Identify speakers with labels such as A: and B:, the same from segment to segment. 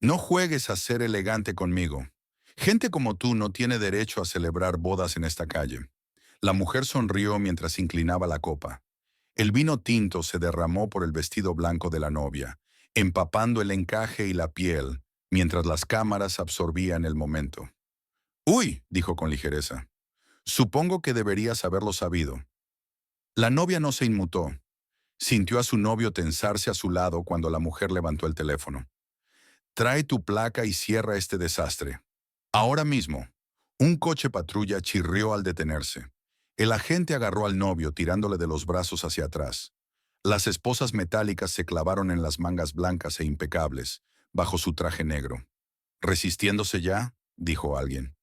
A: No juegues a ser elegante conmigo. Gente como tú no tiene derecho a celebrar bodas en esta calle. La mujer sonrió mientras inclinaba la copa. El vino tinto se derramó por el vestido blanco de la novia, empapando el encaje y la piel, mientras las cámaras absorbían el momento. «Uy», dijo con ligereza, «supongo que deberías haberlo sabido». La novia no se inmutó. Sintió a su novio tensarse a su lado cuando la mujer levantó el teléfono. «Trae tu placa y cierra este desastre. Ahora mismo». Un coche patrulla chirrió al detenerse. El agente agarró al novio tirándole de los brazos hacia atrás. Las esposas metálicas se clavaron en las mangas blancas e impecables, bajo su traje negro. «¿Resistiéndose ya?», dijo alguien.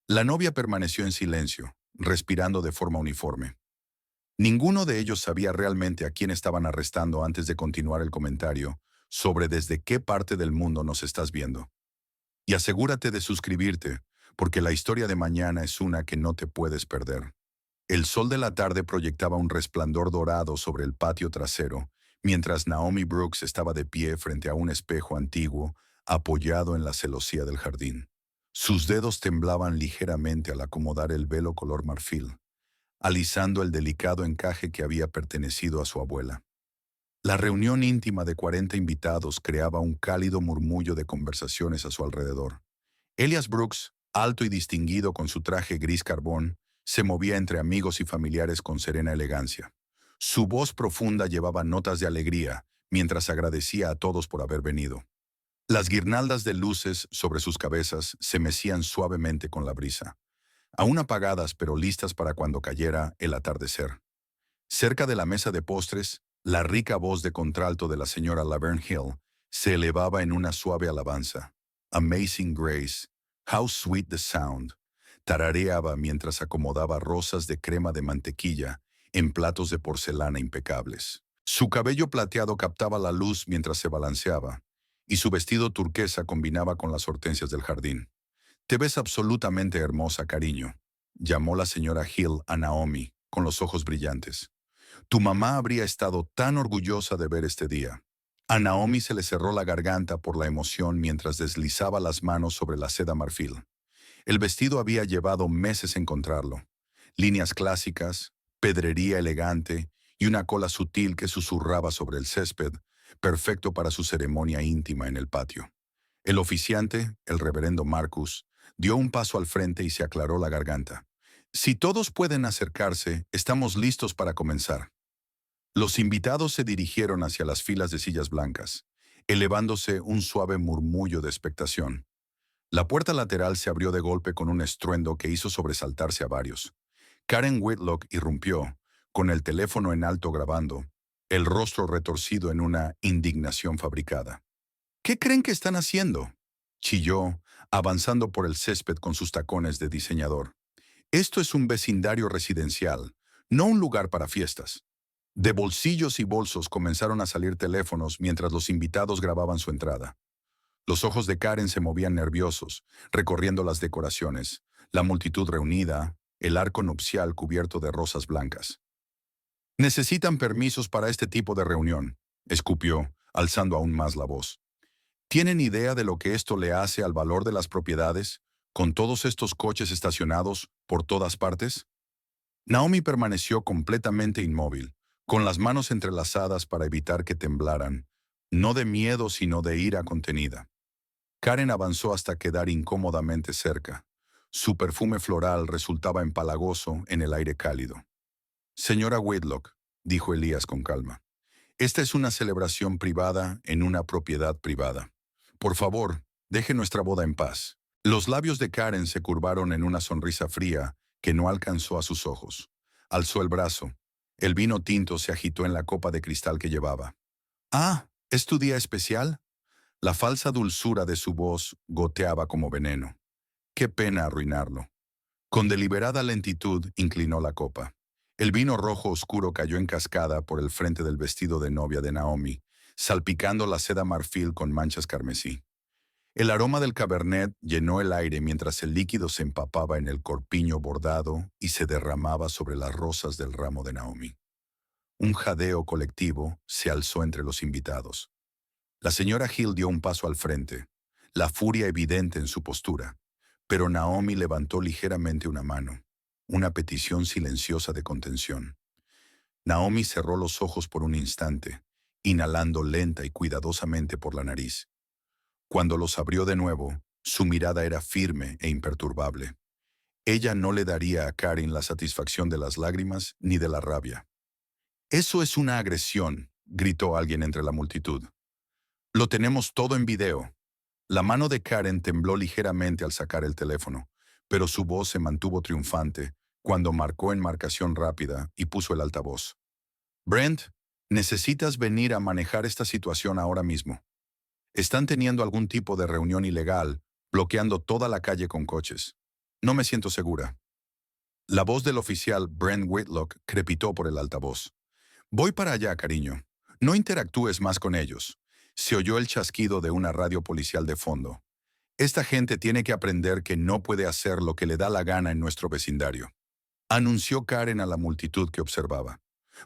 A: La novia permaneció en silencio, respirando de forma uniforme. Ninguno de ellos sabía realmente a quién estaban arrestando antes de continuar el comentario sobre desde qué parte del mundo nos estás viendo. Y asegúrate de suscribirte, porque la historia de mañana es una que no te puedes perder. El sol de la tarde proyectaba un resplandor dorado sobre el patio trasero, mientras Naomi Brooks estaba de pie frente a un espejo antiguo, apoyado en la celosía del jardín. Sus dedos temblaban ligeramente al acomodar el velo color marfil, alisando el delicado encaje que había pertenecido a su abuela. La reunión íntima de 40 invitados creaba un cálido murmullo de conversaciones a su alrededor. Elias Brooks, alto y distinguido con su traje gris carbón, se movía entre amigos y familiares con serena elegancia. Su voz profunda llevaba notas de alegría, mientras agradecía a todos por haber venido. Las guirnaldas de luces sobre sus cabezas se mecían suavemente con la brisa, aún apagadas pero listas para cuando cayera el atardecer. Cerca de la mesa de postres, la rica voz de contralto de la señora Laverne Hill se elevaba en una suave alabanza. «Amazing Grace, how sweet the sound», tarareaba mientras acomodaba rosas de crema de mantequilla en platos de porcelana impecables. Su cabello plateado captaba la luz mientras se balanceaba, y su vestido turquesa combinaba con las hortensias del jardín. «Te ves absolutamente hermosa, cariño», llamó la señora Hill a Naomi, con los ojos brillantes. «Tu mamá habría estado tan orgullosa de ver este día». A Naomi se le cerró la garganta por la emoción mientras deslizaba las manos sobre la seda marfil. El vestido había llevado meses encontrarlo. Líneas clásicas, pedrería elegante y una cola sutil que susurraba sobre el césped, perfecto para su ceremonia íntima en el patio. El oficiante, el reverendo Marcus, dio un paso al frente y se aclaró la garganta. «Si todos pueden acercarse, estamos listos para comenzar». Los invitados se dirigieron hacia las filas de sillas blancas, elevándose un suave murmullo de expectación. La puerta lateral se abrió de golpe con un estruendo que hizo sobresaltarse a varios. Karen Whitlock irrumpió, con el teléfono en alto grabando, el rostro retorcido en una indignación fabricada. «¿Qué creen que están haciendo?», chilló, avanzando por el césped con sus tacones de diseñador. «Esto es un vecindario residencial, no un lugar para fiestas». De bolsillos y bolsos comenzaron a salir teléfonos mientras los invitados grababan su entrada. Los ojos de Karen se movían nerviosos, recorriendo las decoraciones, la multitud reunida, el arco nupcial cubierto de rosas blancas. «Necesitan permisos para este tipo de reunión», escupió, alzando aún más la voz. «¿Tienen idea de lo que esto le hace al valor de las propiedades, con todos estos coches estacionados por todas partes?» Naomi permaneció completamente inmóvil, con las manos entrelazadas para evitar que temblaran, no de miedo sino de ira contenida. Karen avanzó hasta quedar incómodamente cerca. Su perfume floral resultaba empalagoso en el aire cálido. «Señora Whitlock», dijo Elías con calma, «esta es una celebración privada en una propiedad privada. Por favor, deje nuestra boda en paz». Los labios de Karen se curvaron en una sonrisa fría que no alcanzó a sus ojos. Alzó el brazo. El vino tinto se agitó en la copa de cristal que llevaba. «Ah, ¿es tu día especial?». La falsa dulzura de su voz goteaba como veneno. «Qué pena arruinarlo». Con deliberada lentitud inclinó la copa. El vino rojo oscuro cayó en cascada por el frente del vestido de novia de Naomi, salpicando la seda marfil con manchas carmesí. El aroma del cabernet llenó el aire mientras el líquido se empapaba en el corpiño bordado y se derramaba sobre las rosas del ramo de Naomi. Un jadeo colectivo se alzó entre los invitados. La señora Hill dio un paso al frente, la furia evidente en su postura. Pero Naomi levantó ligeramente una mano, una petición silenciosa de contención. Naomi cerró los ojos por un instante, inhalando lenta y cuidadosamente por la nariz. Cuando los abrió de nuevo, su mirada era firme e imperturbable. Ella no le daría a Karen la satisfacción de las lágrimas ni de la rabia. «Eso es una agresión», gritó alguien entre la multitud. «Lo tenemos todo en video». La mano de Karen tembló ligeramente al sacar el teléfono, pero su voz se mantuvo triunfante cuando marcó en marcación rápida y puso el altavoz. «Brent, necesitas venir a manejar esta situación ahora mismo. Están teniendo algún tipo de reunión ilegal, bloqueando toda la calle con coches. No me siento segura». La voz del oficial Brent Whitlock crepitó por el altavoz. «Voy para allá, cariño. No interactúes más con ellos». Se oyó el chasquido de una radio policial de fondo. «Esta gente tiene que aprender que no puede hacer lo que le da la gana en nuestro vecindario», anunció Karen a la multitud que observaba.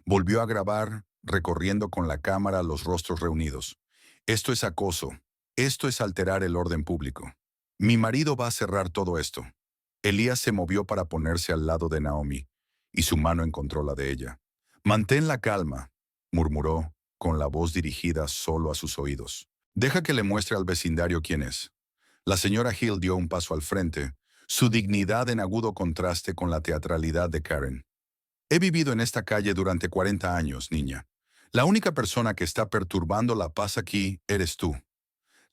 A: Volvió a grabar, recorriendo con la cámara los rostros reunidos. «Esto es acoso. Esto es alterar el orden público. Mi marido va a cerrar todo esto». Elías se movió para ponerse al lado de Naomi, y su mano encontró la de ella. «Mantén la calma», murmuró, con la voz dirigida solo a sus oídos. «Deja que le muestre al vecindario quién es». La señora Hill dio un paso al frente, su dignidad en agudo contraste con la teatralidad de Karen. «He vivido en esta calle durante 40 años, niña. La única persona que está perturbando la paz aquí eres tú».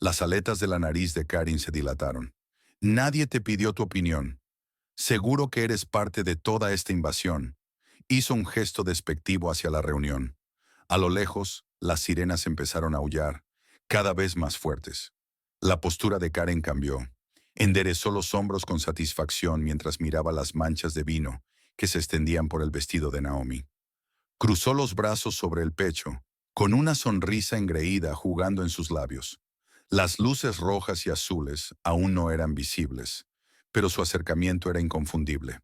A: Las aletas de la nariz de Karen se dilataron. «Nadie te pidió tu opinión. Seguro que eres parte de toda esta invasión». Hizo un gesto despectivo hacia la reunión. A lo lejos, las sirenas empezaron a aullar, cada vez más fuertes. La postura de Karen cambió. Enderezó los hombros con satisfacción mientras miraba las manchas de vino que se extendían por el vestido de Naomi. Cruzó los brazos sobre el pecho, con una sonrisa engreída jugando en sus labios. Las luces rojas y azules aún no eran visibles, pero su acercamiento era inconfundible.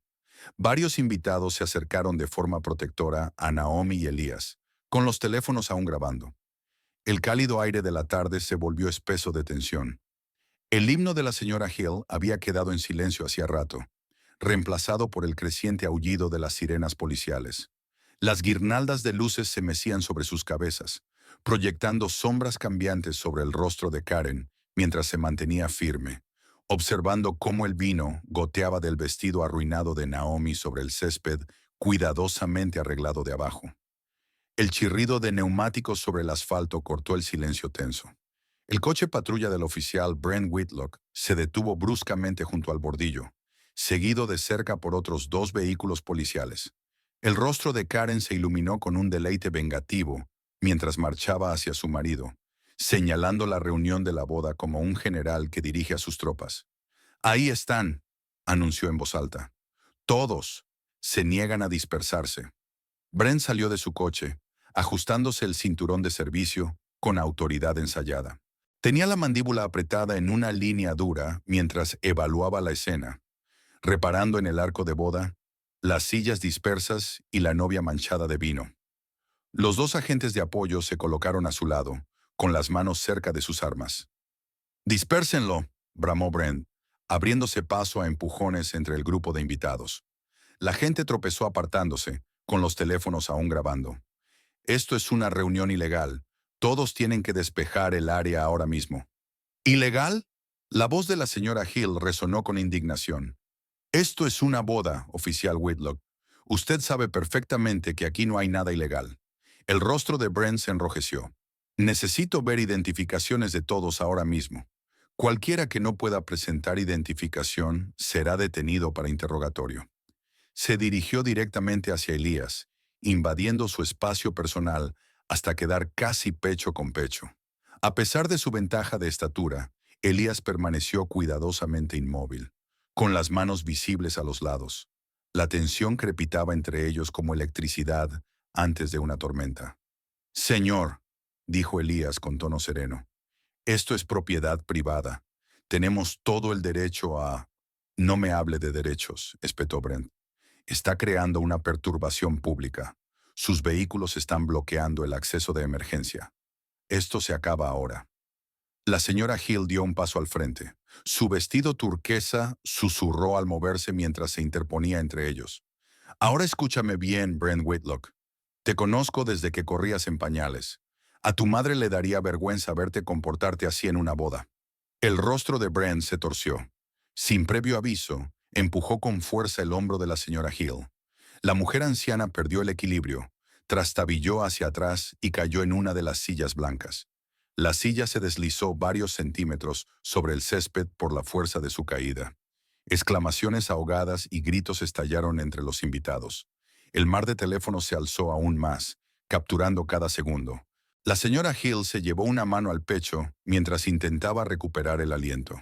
A: Varios invitados se acercaron de forma protectora a Naomi y Elías, con los teléfonos aún grabando. El cálido aire de la tarde se volvió espeso de tensión. El himno de la señora Hill había quedado en silencio hacía rato, reemplazado por el creciente aullido de las sirenas policiales. Las guirnaldas de luces se mecían sobre sus cabezas, proyectando sombras cambiantes sobre el rostro de Karen mientras se mantenía firme, observando cómo el vino goteaba del vestido arruinado de Naomi sobre el césped cuidadosamente arreglado de abajo. El chirrido de neumáticos sobre el asfalto cortó el silencio tenso. El coche patrulla del oficial Brent Whitlock se detuvo bruscamente junto al bordillo, seguido de cerca por otros 2 vehículos policiales. El rostro de Karen se iluminó con un deleite vengativo mientras marchaba hacia su marido, señalando la reunión de la boda como un general que dirige a sus tropas. «Ahí están», anunció en voz alta. «Todos se niegan a dispersarse». Brent salió de su coche, ajustándose el cinturón de servicio con autoridad ensayada. Tenía la mandíbula apretada en una línea dura mientras evaluaba la escena, reparando en el arco de boda, las sillas dispersas y la novia manchada de vino. Los 2 agentes de apoyo se colocaron a su lado, con las manos cerca de sus armas. «Dispérsenlo», bramó Brent, abriéndose paso a empujones entre el grupo de invitados. La gente tropezó apartándose, con los teléfonos aún grabando. «Esto es una reunión ilegal. Todos tienen que despejar el área ahora mismo». «¿Ilegal?». La voz de la señora Hill resonó con indignación. «Esto es una boda, oficial Whitlock. Usted sabe perfectamente que aquí no hay nada ilegal». El rostro de Brent se enrojeció. «Necesito ver identificaciones de todos ahora mismo. Cualquiera que no pueda presentar identificación será detenido para interrogatorio». Se dirigió directamente hacia Elías, invadiendo su espacio personal hasta quedar casi pecho con pecho. A pesar de su ventaja de estatura, Elías permaneció cuidadosamente inmóvil, con las manos visibles a los lados. La tensión crepitaba entre ellos como electricidad antes de una tormenta. «Señor», dijo Elías con tono sereno, «esto es propiedad privada. Tenemos todo el derecho a...». «No me hable de derechos», espetó Brent. «Está creando una perturbación pública. Sus vehículos están bloqueando el acceso de emergencia. Esto se acaba ahora». La señora Hill dio un paso al frente. Su vestido turquesa susurró al moverse mientras se interponía entre ellos. Ahora escúchame bien, Brent Whitlock. Te conozco desde que corrías en pañales. A tu madre le daría vergüenza verte comportarte así en una boda. El rostro de Brent se torció. Sin previo aviso, empujó con fuerza el hombro de la señora Hill. La mujer anciana perdió el equilibrio, trastabilló hacia atrás y cayó en una de las sillas blancas. La silla se deslizó varios centímetros sobre el césped por la fuerza de su caída. Exclamaciones ahogadas y gritos estallaron entre los invitados. El mar de teléfonos se alzó aún más, capturando cada segundo. La señora Hill se llevó una mano al pecho mientras intentaba recuperar el aliento.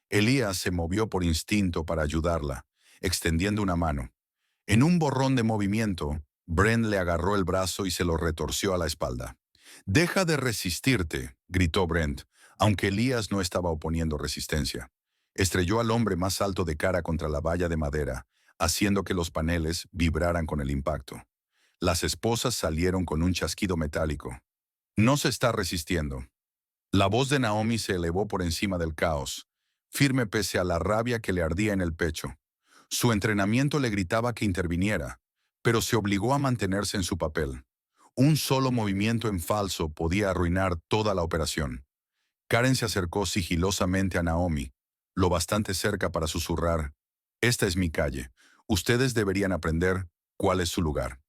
A: Elías se movió por instinto para ayudarla, extendiendo una mano. En un borrón de movimiento, Brent le agarró el brazo y se lo retorció a la espalda. «Deja de resistirte», gritó Brent, aunque Elías no estaba oponiendo resistencia. Estrelló al hombre más alto de cara contra la valla de madera, haciendo que los paneles vibraran con el impacto. Las esposas salieron con un chasquido metálico. «No se está resistiendo». La voz de Naomi se elevó por encima del caos, firme pese a la rabia que le ardía en el pecho. Su entrenamiento le gritaba que interviniera, pero se obligó a mantenerse en su papel. Un solo movimiento en falso podía arruinar toda la operación. Karen se acercó sigilosamente a Naomi, lo bastante cerca para susurrar: «Esta es mi calle. Ustedes deberían aprender cuál es su lugar».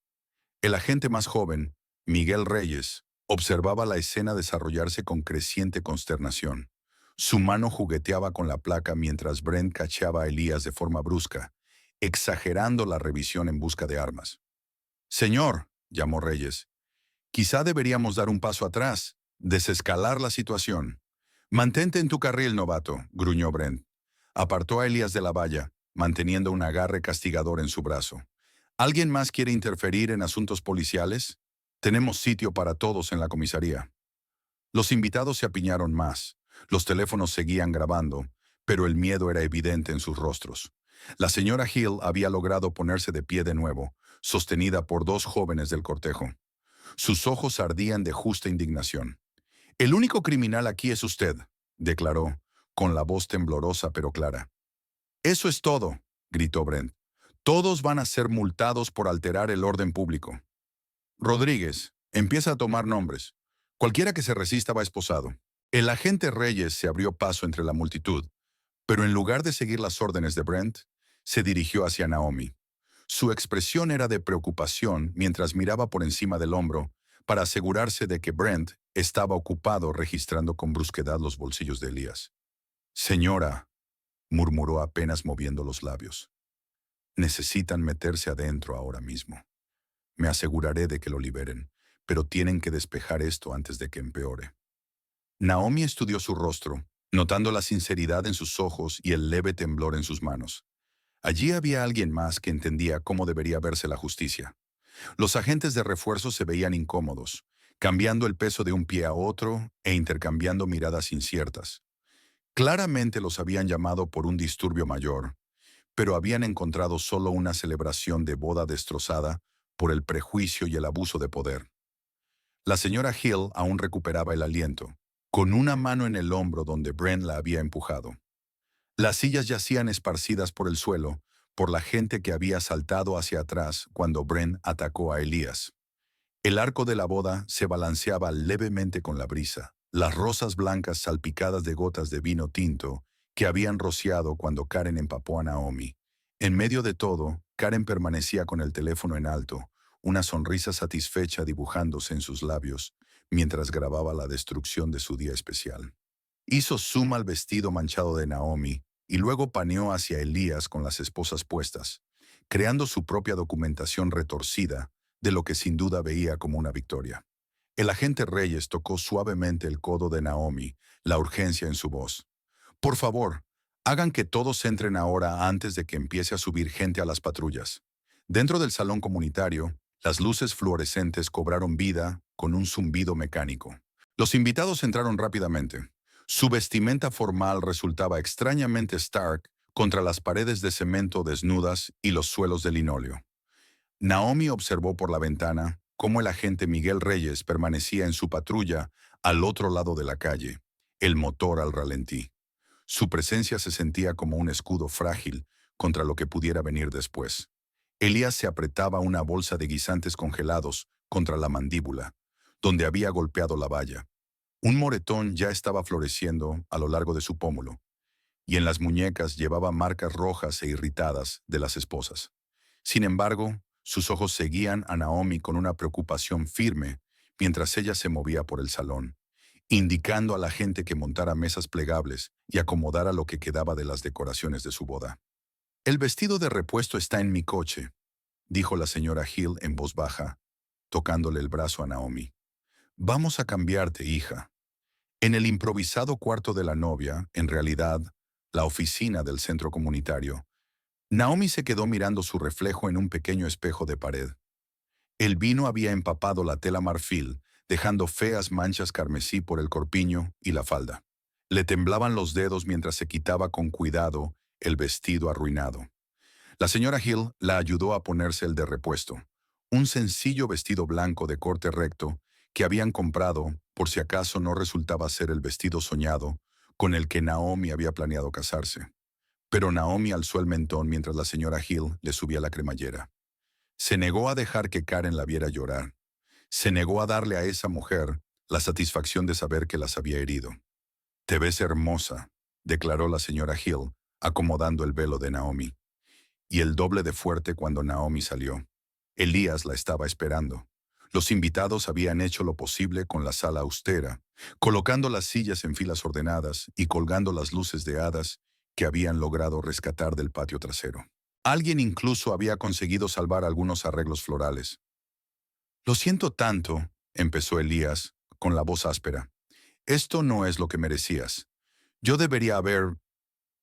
A: El agente más joven, Miguel Reyes, observaba la escena desarrollarse con creciente consternación. Su mano jugueteaba con la placa mientras Brent cacheaba a Elías de forma brusca, exagerando la revisión en busca de armas. «Señor», llamó Reyes, «quizá deberíamos dar un paso atrás, desescalar la situación». «Mantente en tu carril, novato», gruñó Brent. Apartó a Elías de la valla, manteniendo un agarre castigador en su brazo. «¿Alguien más quiere interferir en asuntos policiales? Tenemos sitio para todos en la comisaría». Los invitados se apiñaron más. Los teléfonos seguían grabando, pero el miedo era evidente en sus rostros. La señora Hill había logrado ponerse de pie de nuevo, sostenida por dos jóvenes del cortejo. Sus ojos ardían de justa indignación. «El único criminal aquí es usted», declaró, con la voz temblorosa pero clara. «Eso es todo», gritó Brent. «Todos van a ser multados por alterar el orden público». «Rodríguez, empieza a tomar nombres. Cualquiera que se resista va esposado». El agente Reyes se abrió paso entre la multitud, pero en lugar de seguir las órdenes de Brent, se dirigió hacia Naomi. Su expresión era de preocupación mientras miraba por encima del hombro para asegurarse de que Brent estaba ocupado registrando con brusquedad los bolsillos de Elías. «Señora», murmuró apenas moviendo los labios, «necesitan meterse adentro ahora mismo. Me aseguraré de que lo liberen, pero tienen que despejar esto antes de que empeore». Naomi estudió su rostro, notando la sinceridad en sus ojos y el leve temblor en sus manos. Allí había alguien más que entendía cómo debería verse la justicia. Los agentes de refuerzo se veían incómodos, cambiando el peso de un pie a otro e intercambiando miradas inciertas. Claramente los habían llamado por un disturbio mayor, pero habían encontrado solo una celebración de boda destrozada por el prejuicio y el abuso de poder. La señora Hill aún recuperaba el aliento, con una mano en el hombro donde Brent la había empujado. Las sillas yacían esparcidas por el suelo, por la gente que había saltado hacia atrás cuando Brent atacó a Elías. El arco de la boda se balanceaba levemente con la brisa, las rosas blancas salpicadas de gotas de vino tinto que habían rociado cuando Karen empapó a Naomi. En medio de todo, Karen permanecía con el teléfono en alto, una sonrisa satisfecha dibujándose en sus labios, mientras grababa la destrucción de su día especial. Hizo zoom al vestido manchado de Naomi y luego paneó hacia Elías con las esposas puestas, creando su propia documentación retorcida de lo que sin duda veía como una victoria. El agente Reyes tocó suavemente el codo de Naomi, la urgencia en su voz. «Por favor, hagan que todos entren ahora antes de que empiece a subir gente a las patrullas». Dentro del salón comunitario, las luces fluorescentes cobraron vida con un zumbido mecánico. Los invitados entraron rápidamente. Su vestimenta formal resultaba extrañamente stark contra las paredes de cemento desnudas y los suelos de linóleo. Naomi observó por la ventana cómo el agente Miguel Reyes permanecía en su patrulla al otro lado de la calle, el motor al ralentí. Su presencia se sentía como un escudo frágil contra lo que pudiera venir después. Elías se apretaba una bolsa de guisantes congelados contra la mandíbula, donde había golpeado la valla. Un moretón ya estaba floreciendo a lo largo de su pómulo, y en las muñecas llevaba marcas rojas e irritadas de las esposas. Sin embargo, sus ojos seguían a Naomi con una preocupación firme mientras ella se movía por el salón, indicando a la gente que montara mesas plegables y acomodara lo que quedaba de las decoraciones de su boda. «El vestido de repuesto está en mi coche», dijo la señora Hill en voz baja, tocándole el brazo a Naomi. «Vamos a cambiarte, hija». En el improvisado cuarto de la novia, en realidad, la oficina del centro comunitario, Naomi se quedó mirando su reflejo en un pequeño espejo de pared. El vino había empapado la tela marfil, dejando feas manchas carmesí por el corpiño y la falda. Le temblaban los dedos mientras se quitaba con cuidado el vestido arruinado. La señora Hill la ayudó a ponerse el de repuesto, un sencillo vestido blanco de corte recto que habían comprado por si acaso no resultaba ser el vestido soñado con el que Naomi había planeado casarse. Pero Naomi alzó el mentón mientras la señora Hill le subía la cremallera. Se negó a dejar que Karen la viera llorar. Se negó a darle a esa mujer la satisfacción de saber que las había herido. «Te ves hermosa», declaró la señora Hill, acomodando el velo de Naomi. Y el doble de fuerte cuando Naomi salió. Elías la estaba esperando. Los invitados habían hecho lo posible con la sala austera, colocando las sillas en filas ordenadas y colgando las luces de hadas que habían logrado rescatar del patio trasero. Alguien incluso había conseguido salvar algunos arreglos florales. «Lo siento tanto», empezó Elías, con la voz áspera. «Esto no es lo que merecías. Yo debería haber...»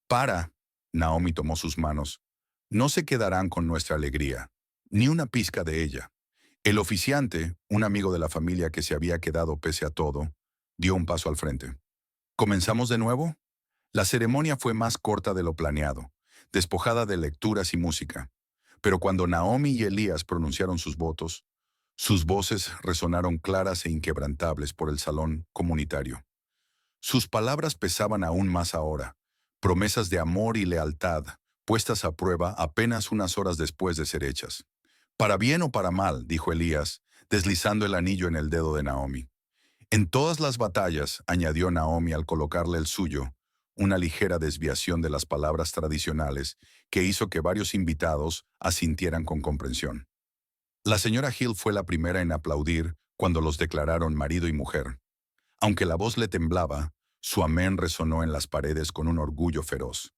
A: «Para», Naomi tomó sus manos. «No se quedarán con nuestra alegría, ni una pizca de ella». El oficiante, un amigo de la familia que se había quedado pese a todo, dio un paso al frente. «¿Comenzamos de nuevo?» La ceremonia fue más corta de lo planeado, despojada de lecturas y música. Pero cuando Naomi y Elías pronunciaron sus votos, sus voces resonaron claras e inquebrantables por el salón comunitario. Sus palabras pesaban aún más ahora, promesas de amor y lealtad, puestas a prueba apenas unas horas después de ser hechas. «Para bien o para mal», dijo Elías, deslizando el anillo en el dedo de Naomi. «En todas las batallas», añadió Naomi al colocarle el suyo, una ligera desviación de las palabras tradicionales que hizo que varios invitados asintieran con comprensión. La señora Hill fue la primera en aplaudir cuando los declararon marido y mujer. Aunque la voz le temblaba, su amén resonó en las paredes con un orgullo feroz.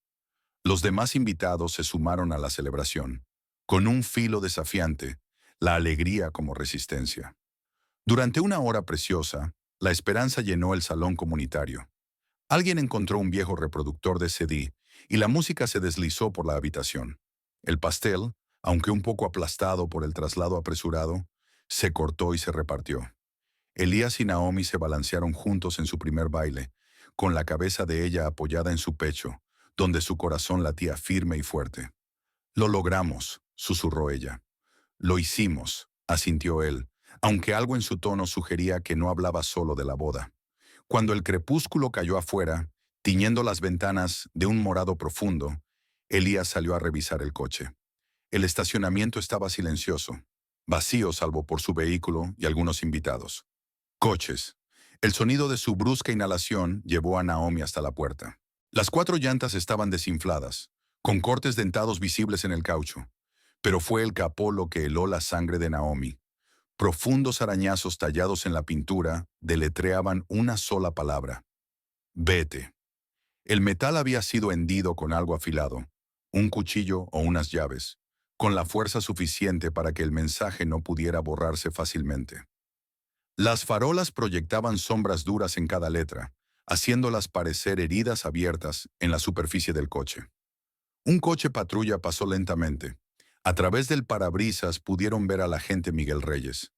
A: Los demás invitados se sumaron a la celebración, con un filo desafiante, la alegría como resistencia. Durante una hora preciosa, la esperanza llenó el salón comunitario. Alguien encontró un viejo reproductor de CD y la música se deslizó por la habitación. El pastel, aunque un poco aplastado por el traslado apresurado, se cortó y se repartió. Elías y Naomi se balancearon juntos en su primer baile, con la cabeza de ella apoyada en su pecho, donde su corazón latía firme y fuerte. «Lo logramos», susurró ella. «Lo hicimos», asintió él, aunque algo en su tono sugería que no hablaba solo de la boda. Cuando el crepúsculo cayó afuera, tiñendo las ventanas de un morado profundo, Elías salió a revisar el coche. El estacionamiento estaba silencioso, vacío salvo por su vehículo y algunos invitados. Coches. El sonido de su brusca inhalación llevó a Naomi hasta la puerta. Las 4 llantas estaban desinfladas, con cortes dentados visibles en el caucho, pero fue el capó lo que heló la sangre de Naomi. Profundos arañazos tallados en la pintura deletreaban una sola palabra: «Vete». El metal había sido hendido con algo afilado, un cuchillo o unas llaves, con la fuerza suficiente para que el mensaje no pudiera borrarse fácilmente. Las farolas proyectaban sombras duras en cada letra, haciéndolas parecer heridas abiertas en la superficie del coche. Un coche patrulla pasó lentamente. A través del parabrisas pudieron ver al agente Miguel Reyes.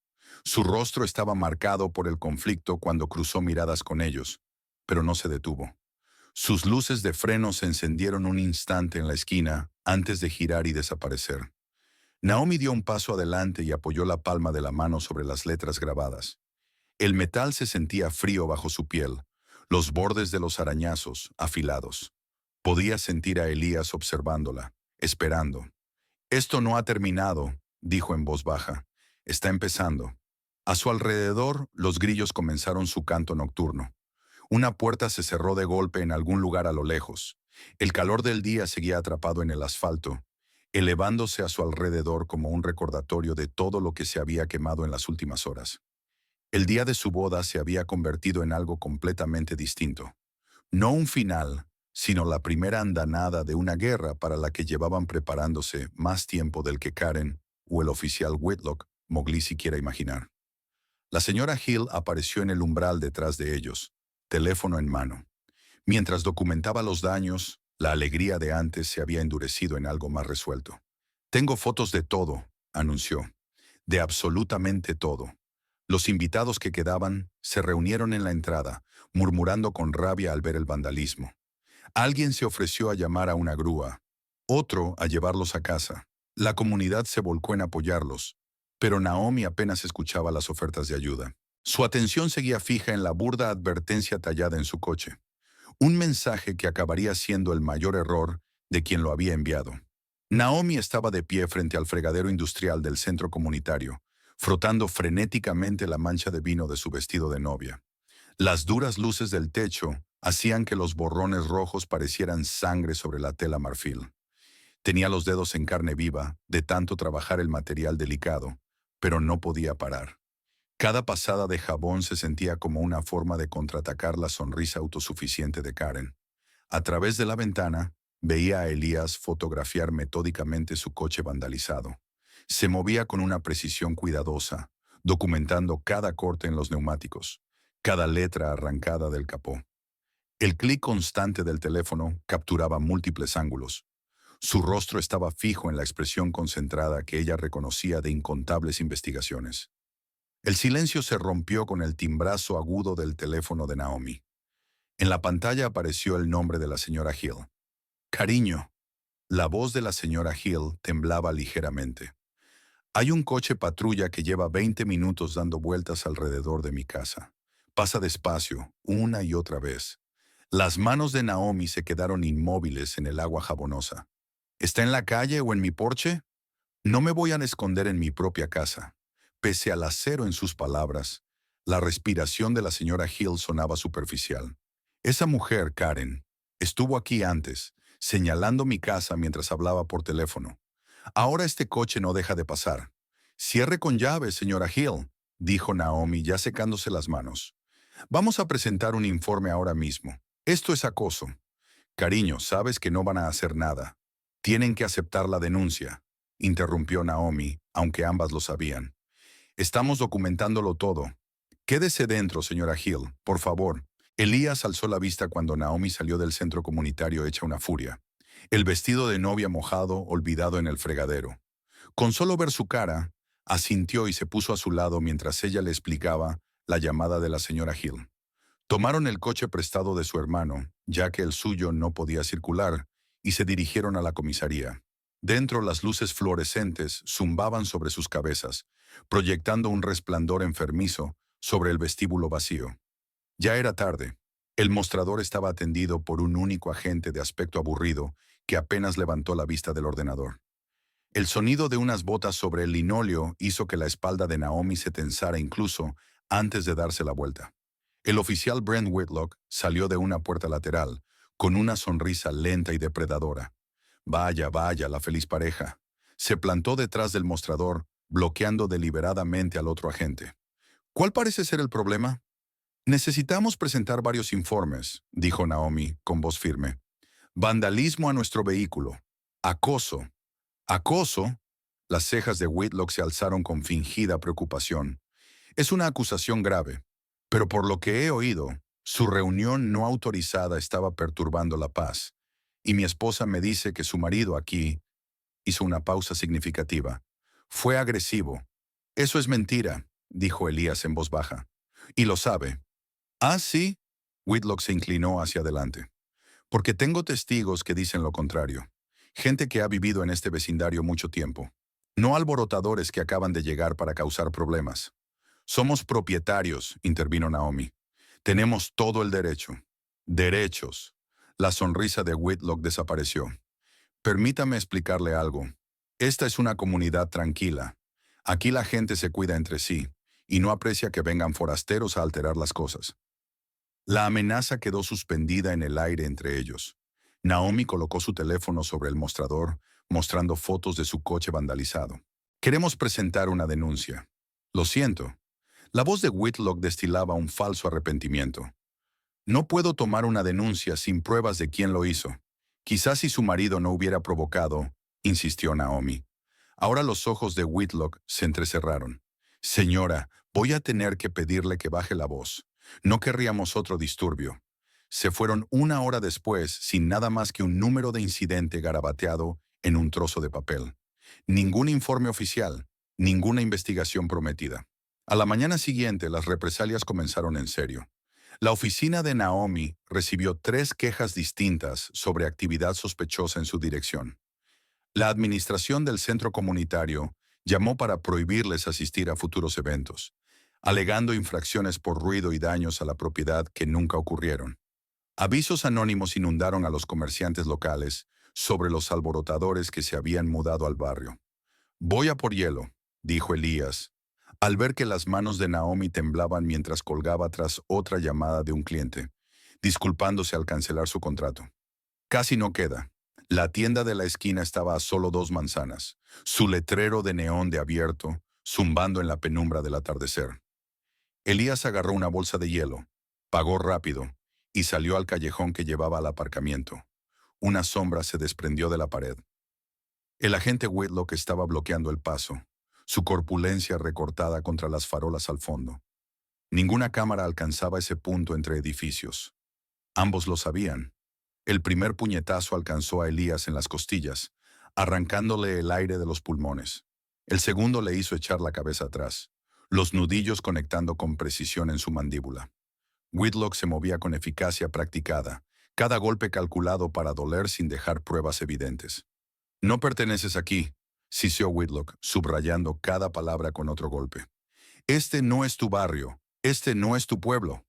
A: Su rostro estaba marcado por el conflicto cuando cruzó miradas con ellos, pero no se detuvo. Sus luces de freno se encendieron un instante en la esquina antes de girar y desaparecer. Naomi dio un paso adelante y apoyó la palma de la mano sobre las letras grabadas. El metal se sentía frío bajo su piel, los bordes de los arañazos afilados. Podía sentir a Elías observándola, esperando. «Esto no ha terminado», dijo en voz baja. «Está empezando». A su alrededor, los grillos comenzaron su canto nocturno. Una puerta se cerró de golpe en algún lugar a lo lejos. El calor del día seguía atrapado en el asfalto, elevándose a su alrededor como un recordatorio de todo lo que se había quemado en las últimas horas. El día de su boda se había convertido en algo completamente distinto. No un final, sino la primera andanada de una guerra para la que llevaban preparándose más tiempo del que Karen o el oficial Whitlock Mowgli siquiera imaginar. La señora Hill apareció en el umbral detrás de ellos, teléfono en mano. Mientras documentaba los daños, la alegría de antes se había endurecido en algo más resuelto. «Tengo fotos de todo», anunció. «De absolutamente todo». Los invitados que quedaban se reunieron en la entrada, murmurando con rabia al ver el vandalismo. Alguien se ofreció a llamar a una grúa, otro a llevarlos a casa. La comunidad se volcó en apoyarlos, pero Naomi apenas escuchaba las ofertas de ayuda. Su atención seguía fija en la burda advertencia tallada en su coche. Un mensaje que acabaría siendo el mayor error de quien lo había enviado. Naomi estaba de pie frente al fregadero industrial del centro comunitario, frotando frenéticamente la mancha de vino de su vestido de novia. Las duras luces del techo hacían que los borrones rojos parecieran sangre sobre la tela marfil. Tenía los dedos en carne viva de tanto trabajar el material delicado, pero no podía parar. Cada pasada de jabón se sentía como una forma de contraatacar la sonrisa autosuficiente de Karen. A través de la ventana, veía a Elías fotografiar metódicamente su coche vandalizado. Se movía con una precisión cuidadosa, documentando cada corte en los neumáticos, cada letra arrancada del capó. El clic constante del teléfono capturaba múltiples ángulos. Su rostro estaba fijo en la expresión concentrada que ella reconocía de incontables investigaciones. El silencio se rompió con el timbrazo agudo del teléfono de Naomi. En la pantalla apareció el nombre de la señora Hill. «Cariño». La voz de la señora Hill temblaba ligeramente. «Hay un coche patrulla que lleva 20 minutos dando vueltas alrededor de mi casa. Pasa despacio, una y otra vez». Las manos de Naomi se quedaron inmóviles en el agua jabonosa. «¿Está en la calle o en mi porche? No me voy a esconder en mi propia casa». Pese al acero en sus palabras, la respiración de la señora Hill sonaba superficial. «Esa mujer, Karen, estuvo aquí antes, señalando mi casa mientras hablaba por teléfono. Ahora este coche no deja de pasar». «Cierre con llave, señora Hill», dijo Naomi ya secándose las manos. «Vamos a presentar un informe ahora mismo. Esto es acoso». «Cariño, sabes que no van a hacer nada. Tienen que aceptar la denuncia», interrumpió Naomi, aunque ambas lo sabían. «Estamos documentándolo todo. Quédese dentro, señora Hill, por favor». Elías alzó la vista cuando Naomi salió del centro comunitario hecha una furia. El vestido de novia mojado, olvidado en el fregadero. Con solo ver su cara, asintió y se puso a su lado mientras ella le explicaba la llamada de la señora Hill. Tomaron el coche prestado de su hermano, ya que el suyo no podía circular, y se dirigieron a la comisaría. Dentro, las luces fluorescentes zumbaban sobre sus cabezas, proyectando un resplandor enfermizo sobre el vestíbulo vacío. Ya era tarde. El mostrador estaba atendido por un único agente de aspecto aburrido que apenas levantó la vista del ordenador. El sonido de unas botas sobre el linóleo hizo que la espalda de Naomi se tensara incluso antes de darse la vuelta. El oficial Brent Whitlock salió de una puerta lateral, con una sonrisa lenta y depredadora. Vaya, vaya, la feliz pareja. Se plantó detrás del mostrador, bloqueando deliberadamente al otro agente. ¿Cuál parece ser el problema? Necesitamos presentar varios informes, dijo Naomi con voz firme. Vandalismo a nuestro vehículo. Acoso. ¿Acoso? Las cejas de Whitlock se alzaron con fingida preocupación. Es una acusación grave, pero por lo que he oído, su reunión no autorizada estaba perturbando la paz, y mi esposa me dice que su marido aquí hizo una pausa significativa. Fue agresivo. Eso es mentira, dijo Elías en voz baja. Y lo sabe. Ah, sí. Whitlock se inclinó hacia adelante. Porque tengo testigos que dicen lo contrario. Gente que ha vivido en este vecindario mucho tiempo. No alborotadores que acaban de llegar para causar problemas. Somos propietarios, intervino Naomi. Tenemos todo el derecho. Derechos. La sonrisa de Whitlock desapareció. Permítame explicarle algo. Esta es una comunidad tranquila. Aquí la gente se cuida entre sí y no aprecia que vengan forasteros a alterar las cosas. La amenaza quedó suspendida en el aire entre ellos. Naomi colocó su teléfono sobre el mostrador, mostrando fotos de su coche vandalizado. Queremos presentar una denuncia. Lo siento. La voz de Whitlock destilaba un falso arrepentimiento. No puedo tomar una denuncia sin pruebas de quién lo hizo. Quizás si su marido no hubiera provocado, insistió Naomi. Ahora los ojos de Whitlock se entrecerraron. Señora, voy a tener que pedirle que baje la voz. No querríamos otro disturbio. Se fueron una hora después sin nada más que un número de incidente garabateado en un trozo de papel. Ningún informe oficial, ninguna investigación prometida. A la mañana siguiente las represalias comenzaron en serio. La oficina de Naomi recibió 3 quejas distintas sobre actividad sospechosa en su dirección. La administración del centro comunitario llamó para prohibirles asistir a futuros eventos, alegando infracciones por ruido y daños a la propiedad que nunca ocurrieron. Avisos anónimos inundaron a los comerciantes locales sobre los alborotadores que se habían mudado al barrio. Voy a por hielo, dijo Elías, al ver que las manos de Naomi temblaban mientras colgaba tras otra llamada de un cliente, disculpándose al cancelar su contrato. Casi no queda. La tienda de la esquina estaba a solo 2 manzanas, su letrero de neón de abierto, zumbando en la penumbra del atardecer. Elías agarró una bolsa de hielo, pagó rápido y salió al callejón que llevaba al aparcamiento. Una sombra se desprendió de la pared. El agente Whitlock estaba bloqueando el paso, su corpulencia recortada contra las farolas al fondo. Ninguna cámara alcanzaba ese punto entre edificios. Ambos lo sabían. El primer puñetazo alcanzó a Elías en las costillas, arrancándole el aire de los pulmones. El segundo le hizo echar la cabeza atrás, los nudillos conectando con precisión en su mandíbula. Whitlock se movía con eficacia practicada, cada golpe calculado para doler sin dejar pruebas evidentes. No perteneces aquí, siseó Whitlock, subrayando cada palabra con otro golpe. Este no es tu barrio, este no es tu pueblo.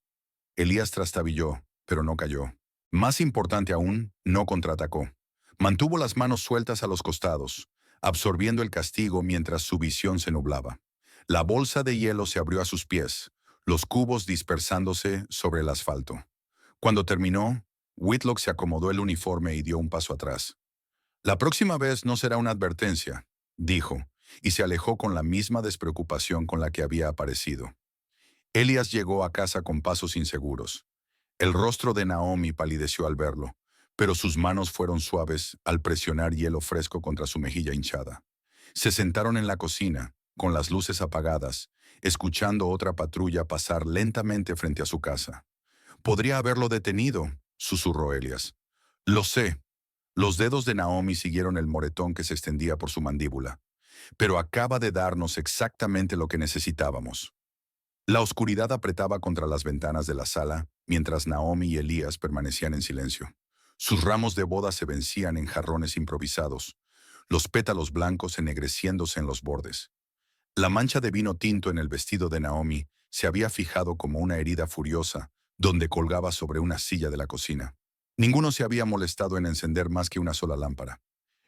A: Elías trastabilló, pero no cayó. Más importante aún, no contraatacó. Mantuvo las manos sueltas a los costados, absorbiendo el castigo mientras su visión se nublaba. La bolsa de hielo se abrió a sus pies, los cubos dispersándose sobre el asfalto. Cuando terminó, Whitlock se acomodó el uniforme y dio un paso atrás. La próxima vez no será una advertencia, dijo, y se alejó con la misma despreocupación con la que había aparecido. Elías llegó a casa con pasos inseguros. El rostro de Naomi palideció al verlo, pero sus manos fueron suaves al presionar hielo fresco contra su mejilla hinchada. Se sentaron en la cocina, con las luces apagadas, escuchando otra patrulla pasar lentamente frente a su casa. «Podría haberlo detenido», susurró Elías. «Lo sé». Los dedos de Naomi siguieron el moretón que se extendía por su mandíbula. «Pero acaba de darnos exactamente lo que necesitábamos». La oscuridad apretaba contra las ventanas de la sala, mientras Naomi y Elías permanecían en silencio. Sus ramos de boda se vencían en jarrones improvisados, los pétalos blancos ennegreciéndose en los bordes. La mancha de vino tinto en el vestido de Naomi se había fijado como una herida furiosa, donde colgaba sobre una silla de la cocina. Ninguno se había molestado en encender más que una sola lámpara.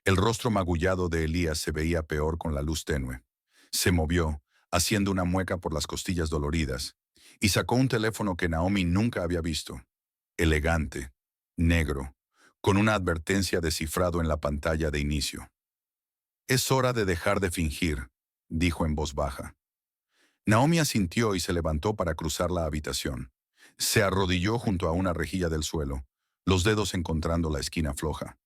A: El rostro magullado de Elías se veía peor con la luz tenue. Se movió, haciendo una mueca por las costillas doloridas, y sacó un teléfono que Naomi nunca había visto. Elegante, negro, con una advertencia descifrado en la pantalla de inicio. «Es hora de dejar de fingir», dijo en voz baja. Naomi asintió y se levantó para cruzar la habitación. Se arrodilló junto a una rejilla del suelo, los dedos encontrando la esquina floja.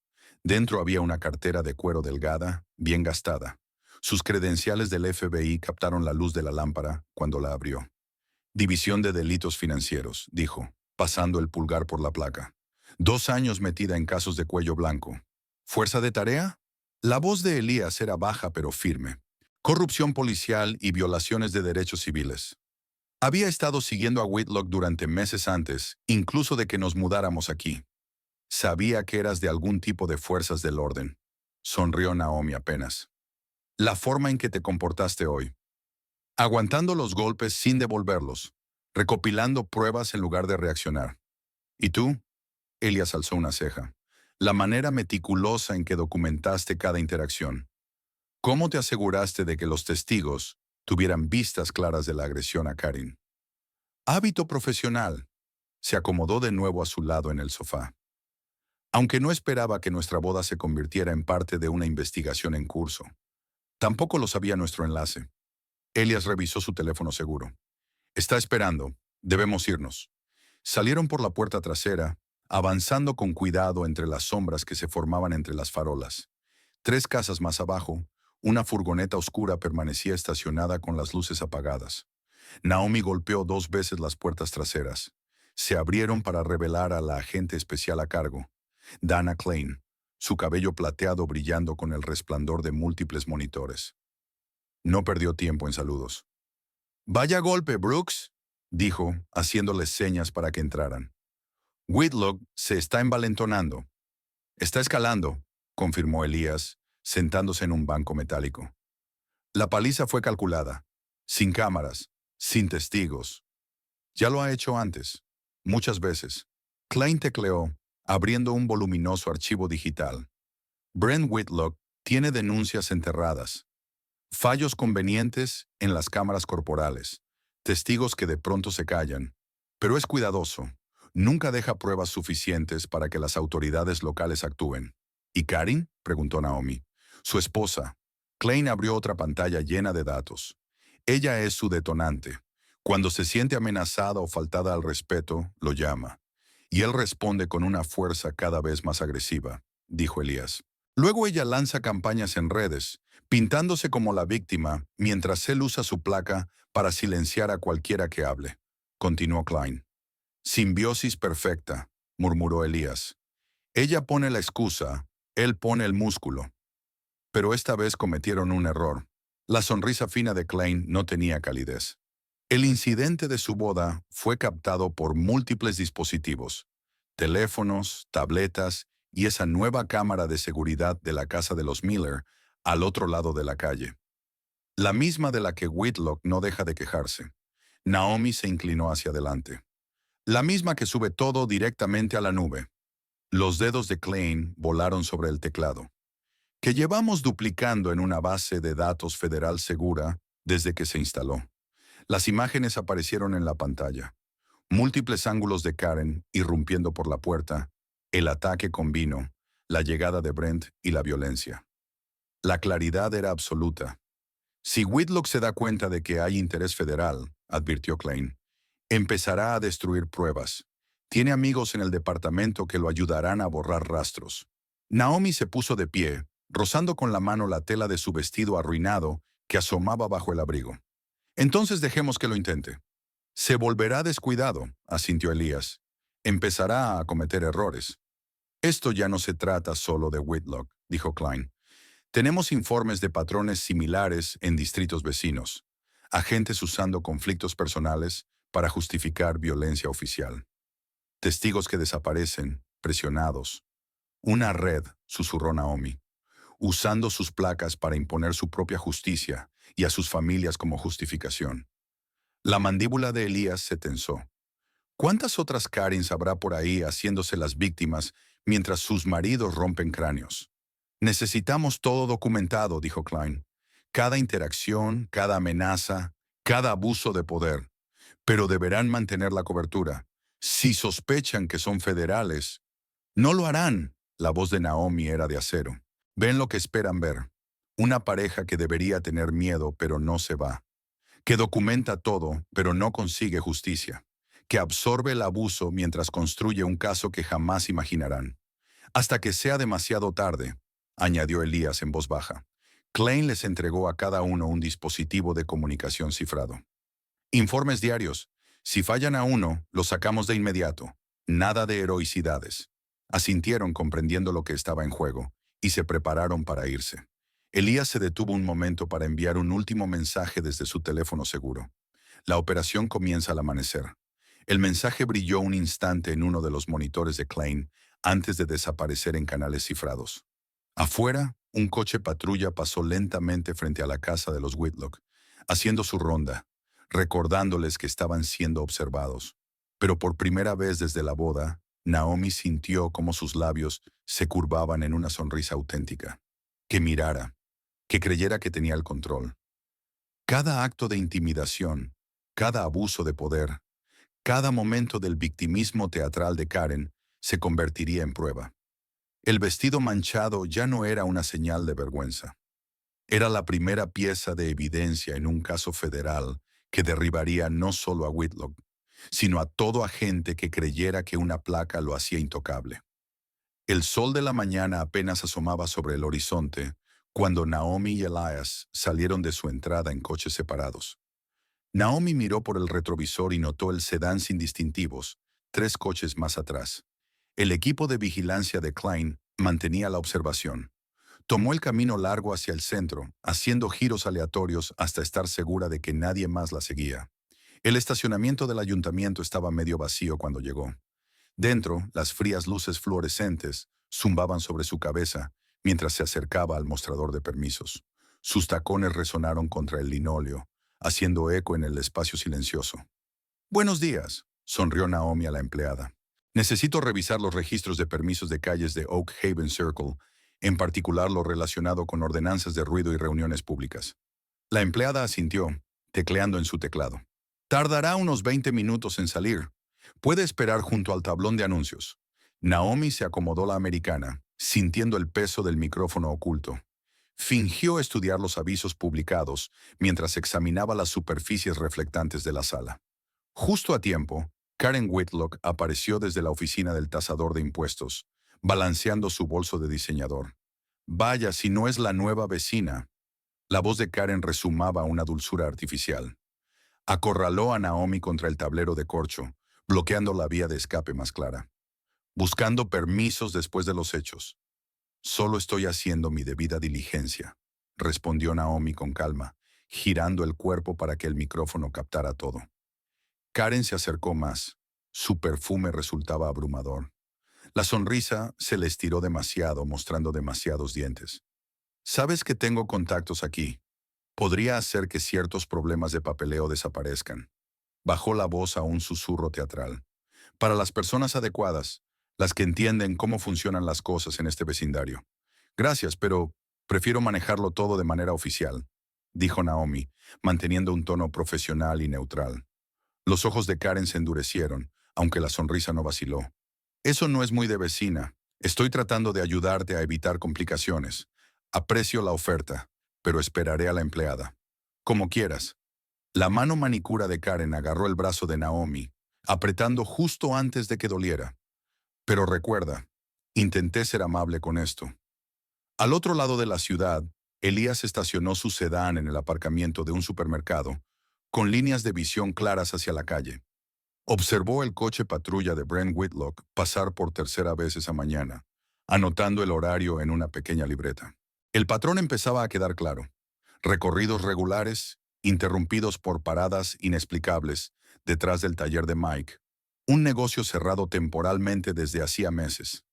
A: Dentro había una cartera de cuero delgada, bien gastada. Sus credenciales del FBI captaron la luz de la lámpara cuando la abrió. «División de Delitos Financieros», dijo, pasando el pulgar por la placa. «2 años metida en casos de cuello blanco. ¿Fuerza de tarea?» La voz de Elías era baja pero firme. «Corrupción policial y violaciones de derechos civiles». Había estado siguiendo a Whitlock durante meses antes, incluso de que nos mudáramos aquí. «Sabía que eras de algún tipo de fuerzas del orden», sonrió Naomi apenas. «La forma en que te comportaste hoy, aguantando los golpes sin devolverlos, recopilando pruebas en lugar de reaccionar. ¿Y tú? Elias alzó una ceja. La manera meticulosa en que documentaste cada interacción. ¿Cómo te aseguraste de que los testigos tuvieran vistas claras de la agresión a Karin? Hábito profesional. Se acomodó de nuevo a su lado en el sofá. Aunque no esperaba que nuestra boda se convirtiera en parte de una investigación en curso. Tampoco lo sabía nuestro enlace. Elias revisó su teléfono seguro. Está esperando. Debemos irnos. Salieron por la puerta trasera, avanzando con cuidado entre las sombras que se formaban entre las farolas. 3 casas más abajo, una furgoneta oscura permanecía estacionada con las luces apagadas. Naomi golpeó 2 veces las puertas traseras. Se abrieron para revelar a la agente especial a cargo, Dana Klein, su cabello plateado brillando con el resplandor de múltiples monitores. No perdió tiempo en saludos. «Vaya golpe, Brooks», dijo, haciéndoles señas para que entraran. «Whitlock se está envalentonando». «Está escalando», confirmó Elías, sentándose en un banco metálico. La paliza fue calculada, sin cámaras, sin testigos. Ya lo ha hecho antes, muchas veces. Klein tecleó, abriendo un voluminoso archivo digital. Brent Whitlock tiene denuncias enterradas, fallos convenientes en las cámaras corporales, testigos que de pronto se callan, pero es cuidadoso. Nunca deja pruebas suficientes para que las autoridades locales actúen. ¿Y Karin?, preguntó Naomi. Su esposa. Klein abrió otra pantalla llena de datos. Ella es su detonante. Cuando se siente amenazada o faltada al respeto, lo llama. Y él responde con una fuerza cada vez más agresiva, dijo Elías. Luego ella lanza campañas en redes, pintándose como la víctima, mientras él usa su placa para silenciar a cualquiera que hable, continuó Klein. Simbiosis perfecta, murmuró Elías. Ella pone la excusa, él pone el músculo. Pero esta vez cometieron un error. La sonrisa fina de Klein no tenía calidez. El incidente de su boda fue captado por múltiples dispositivos, teléfonos, tabletas y esa nueva cámara de seguridad de la casa de los Miller al otro lado de la calle. La misma de la que Whitlock no deja de quejarse. Naomi se inclinó hacia adelante. La misma que sube todo directamente a la nube. Los dedos de Klein volaron sobre el teclado. Que llevamos duplicando en una base de datos federal segura desde que se instaló. Las imágenes aparecieron en la pantalla. Múltiples ángulos de Karen irrumpiendo por la puerta, el ataque con vino, la llegada de Brent y la violencia. La claridad era absoluta. Si Whitlock se da cuenta de que hay interés federal, advirtió Klein, empezará a destruir pruebas. Tiene amigos en el departamento que lo ayudarán a borrar rastros. Naomi se puso de pie, rozando con la mano la tela de su vestido arruinado que asomaba bajo el abrigo. Entonces dejemos que lo intente. Se volverá descuidado, asintió Elías. Empezará a cometer errores. Esto ya no se trata solo de Whitlock, dijo Klein. Tenemos informes de patrones similares en distritos vecinos. Agentes usando conflictos personales para justificar violencia oficial. Testigos que desaparecen, presionados. Una red, susurró Naomi, usando sus placas para imponer su propia justicia y a sus familias como justificación. La mandíbula de Elías se tensó. ¿Cuántas otras Karens habrá por ahí haciéndose las víctimas mientras sus maridos rompen cráneos? Necesitamos todo documentado, dijo Klein. Cada interacción, cada amenaza, cada abuso de poder. Pero deberán mantener la cobertura. Si sospechan que son federales, no lo harán. La voz de Naomi era de acero. Ven lo que esperan ver. Una pareja que debería tener miedo, pero no se va. Que documenta todo, pero no consigue justicia. Que absorbe el abuso mientras construye un caso que jamás imaginarán. Hasta que sea demasiado tarde, añadió Elías en voz baja. Klein les entregó a cada uno un dispositivo de comunicación cifrado. Informes diarios. Si fallan a uno, los sacamos de inmediato. Nada de heroicidades. Asintieron comprendiendo lo que estaba en juego, y se prepararon para irse. Elías se detuvo un momento para enviar un último mensaje desde su teléfono seguro. La operación comienza al amanecer. El mensaje brilló un instante en uno de los monitores de Klein antes de desaparecer en canales cifrados. Afuera, un coche patrulla pasó lentamente frente a la casa de los Whitlock, haciendo su ronda, recordándoles que estaban siendo observados. Pero por primera vez desde la boda, Naomi sintió cómo sus labios se curvaban en una sonrisa auténtica. Que mirara, que creyera que tenía el control. Cada acto de intimidación, cada abuso de poder, cada momento del victimismo teatral de Karen se convertiría en prueba. El vestido manchado ya no era una señal de vergüenza. Era la primera pieza de evidencia en un caso federal que derribaría no solo a Whitlock, sino a todo agente que creyera que una placa lo hacía intocable. El sol de la mañana apenas asomaba sobre el horizonte cuando Naomi y Elias salieron de su entrada en coches separados. Naomi miró por el retrovisor y notó el sedán sin distintivos, 3 coches más atrás. El equipo de vigilancia de Klein mantenía la observación. Tomó el camino largo hacia el centro, haciendo giros aleatorios hasta estar segura de que nadie más la seguía. El estacionamiento del ayuntamiento estaba medio vacío cuando llegó. Dentro, las frías luces fluorescentes zumbaban sobre su cabeza mientras se acercaba al mostrador de permisos. Sus tacones resonaron contra el linóleo, haciendo eco en el espacio silencioso. «Buenos días», sonrió Naomi a la empleada. «Necesito revisar los registros de permisos de calles de Oak Haven Circle, en particular lo relacionado con ordenanzas de ruido y reuniones públicas». La empleada asintió, tecleando en su teclado. «Tardará unos 20 minutos en salir. Puede esperar junto al tablón de anuncios». Naomi se acomodó la americana, sintiendo el peso del micrófono oculto. Fingió estudiar los avisos publicados mientras examinaba las superficies reflectantes de la sala. Justo a tiempo, Karen Whitlock apareció desde la oficina del tasador de impuestos, balanceando su bolso de diseñador. «Vaya, si no es la nueva vecina». La voz de Karen resumaba una dulzura artificial. Acorraló a Naomi contra el tablero de corcho, bloqueando la vía de escape más clara. «Buscando permisos después de los hechos». «Solo estoy haciendo mi debida diligencia», respondió Naomi con calma, girando el cuerpo para que el micrófono captara todo. Karen se acercó más. Su perfume resultaba abrumador. La sonrisa se le estiró demasiado, mostrando demasiados dientes. «Sabes que tengo contactos aquí. Podría hacer que ciertos problemas de papeleo desaparezcan». Bajó la voz a un susurro teatral. «Para las personas adecuadas, las que entienden cómo funcionan las cosas en este vecindario. Gracias, pero prefiero manejarlo todo de manera oficial», dijo Naomi, manteniendo un tono profesional y neutral. Los ojos de Karen se endurecieron, aunque la sonrisa no vaciló. «Eso no es muy de vecina. Estoy tratando de ayudarte a evitar complicaciones. Aprecio la oferta, pero esperaré a la empleada». «Como quieras». La mano manicura de Karen agarró el brazo de Naomi, apretando justo antes de que doliera. «Pero recuerda, intenté ser amable con esto». Al otro lado de la ciudad, Elías estacionó su sedán en el aparcamiento de un supermercado, con líneas de visión claras hacia la calle. Observó el coche patrulla de Brent Whitlock pasar por tercera vez esa mañana, anotando el horario en una pequeña libreta. El patrón empezaba a quedar claro. Recorridos regulares, interrumpidos por paradas inexplicables detrás del taller de Mike, un negocio cerrado temporalmente desde hacía meses.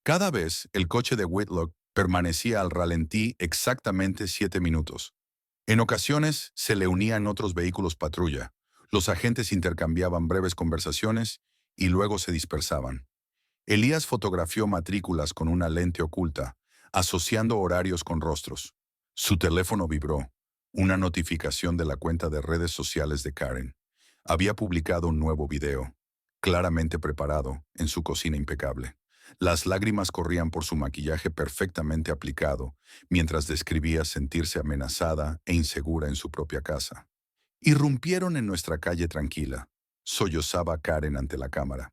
A: Cada vez, el coche de Whitlock permanecía al ralentí exactamente 7 minutos. En ocasiones, se le unían otros vehículos patrulla. Los agentes intercambiaban breves conversaciones y luego se dispersaban. Elías fotografió matrículas con una lente oculta, asociando horarios con rostros. Su teléfono vibró. Una notificación de la cuenta de redes sociales de Karen. Había publicado un nuevo video, claramente preparado, en su cocina impecable. Las lágrimas corrían por su maquillaje perfectamente aplicado, mientras describía sentirse amenazada e insegura en su propia casa. «Irrumpieron en nuestra calle tranquila», sollozaba Karen ante la cámara.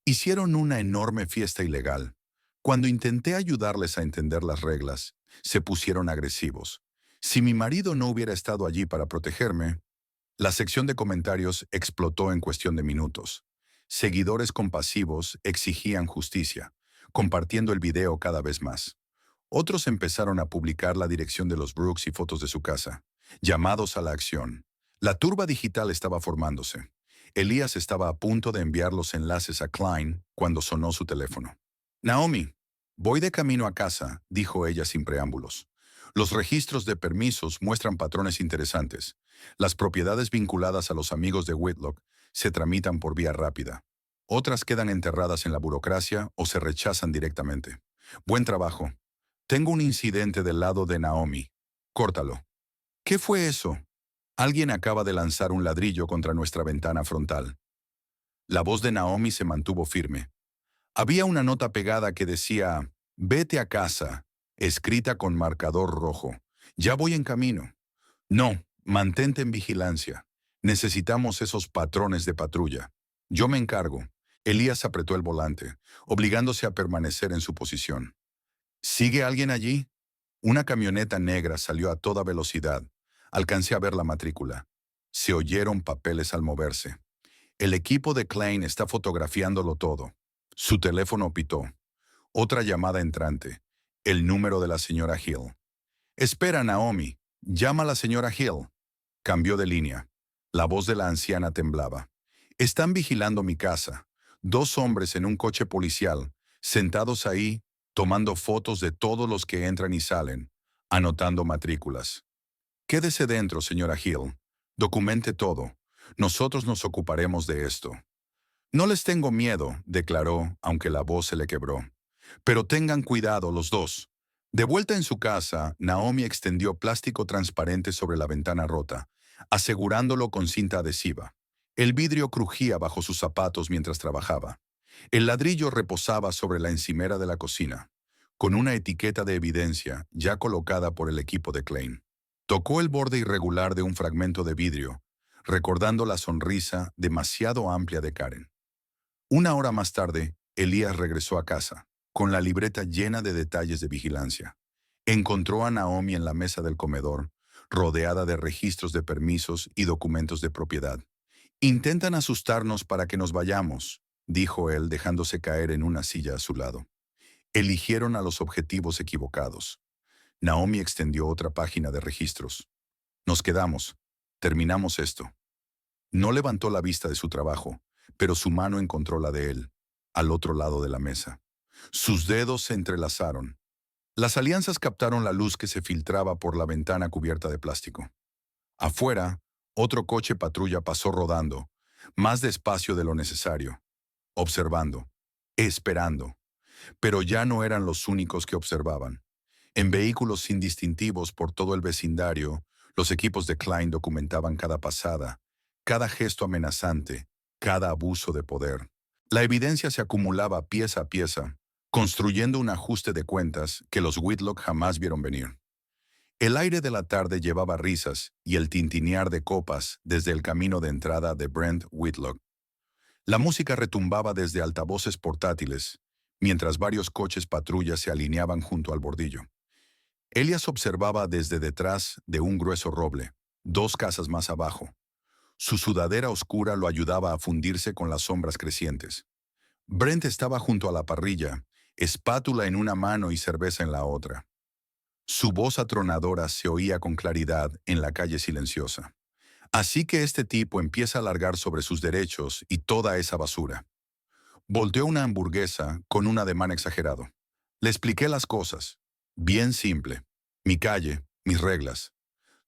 A: «Hicieron una enorme fiesta ilegal. Cuando intenté ayudarles a entender las reglas, se pusieron agresivos. Si mi marido no hubiera estado allí para protegerme». La sección de comentarios explotó en cuestión de minutos. Seguidores compasivos exigían justicia, compartiendo el video cada vez más. Otros empezaron a publicar la dirección de los Brooks y fotos de su casa. Llamados a la acción. La turba digital estaba formándose. Elías estaba a punto de enviar los enlaces a Klein cuando sonó su teléfono. «Naomi, voy de camino a casa», dijo ella sin preámbulos. Los registros de permisos muestran patrones interesantes. Las propiedades vinculadas a los amigos de Whitlock se tramitan por vía rápida. Otras quedan enterradas en la burocracia o se rechazan directamente. Buen trabajo. Tengo un incidente del lado de Naomi. Córtalo. ¿Qué fue eso? Alguien acaba de lanzar un ladrillo contra nuestra ventana frontal. La voz de Naomi se mantuvo firme. Había una nota pegada que decía, «Vete a casa», escrita con marcador rojo. «Ya voy en camino». No, mantente en vigilancia. Necesitamos esos patrones de patrulla. Yo me encargo. Elías apretó el volante, obligándose a permanecer en su posición. ¿Sigue alguien allí? Una camioneta negra salió a toda velocidad. Alcancé a ver la matrícula. Se oyeron papeles al moverse. El equipo de Klein está fotografiándolo todo. Su teléfono pitó. Otra llamada entrante. El número de la señora Hill. Espera, Naomi. Llama a la señora Hill. Cambió de línea. La voz de la anciana temblaba. Están vigilando mi casa. 2 hombres en un coche policial, sentados ahí, tomando fotos de todos los que entran y salen, anotando matrículas. Quédese dentro, señora Hill. Documente todo. Nosotros nos ocuparemos de esto. No les tengo miedo, declaró, aunque la voz se le quebró. Pero tengan cuidado los dos. De vuelta en su casa, Naomi extendió plástico transparente sobre la ventana rota, asegurándolo con cinta adhesiva. El vidrio crujía bajo sus zapatos mientras trabajaba. El ladrillo reposaba sobre la encimera de la cocina, con una etiqueta de evidencia ya colocada por el equipo de Klein. Tocó el borde irregular de un fragmento de vidrio, recordando la sonrisa demasiado amplia de Karen. Una hora más tarde, Elías regresó a casa, con la libreta llena de detalles de vigilancia. Encontró a Naomi en la mesa del comedor, rodeada de registros de permisos y documentos de propiedad. «Intentan asustarnos para que nos vayamos», dijo él dejándose caer en una silla a su lado. Eligieron a los objetivos equivocados. Naomi extendió otra página de registros. «Nos quedamos. Terminamos esto». No levantó la vista de su trabajo, pero su mano encontró la de él, al otro lado de la mesa. Sus dedos se entrelazaron. Las alianzas captaron la luz que se filtraba por la ventana cubierta de plástico. Afuera, otro coche patrulla pasó rodando, más despacio de lo necesario, observando, esperando. Pero ya no eran los únicos que observaban. En vehículos sin distintivos por todo el vecindario, los equipos de Klein documentaban cada pasada, cada gesto amenazante, cada abuso de poder. La evidencia se acumulaba pieza a pieza, construyendo un ajuste de cuentas que los Whitlock jamás vieron venir. El aire de la tarde llevaba risas y el tintinear de copas desde el camino de entrada de Brent Whitlock. La música retumbaba desde altavoces portátiles, mientras varios coches patrulla se alineaban junto al bordillo. Elias observaba desde detrás de un grueso roble, 2 casas más abajo. Su sudadera oscura lo ayudaba a fundirse con las sombras crecientes. Brent estaba junto a la parrilla, espátula en una mano y cerveza en la otra. Su voz atronadora se oía con claridad en la calle silenciosa. Así que este tipo empieza a largar sobre sus derechos y toda esa basura. Volteó una hamburguesa con un ademán exagerado. Le expliqué las cosas. Bien simple. Mi calle, mis reglas.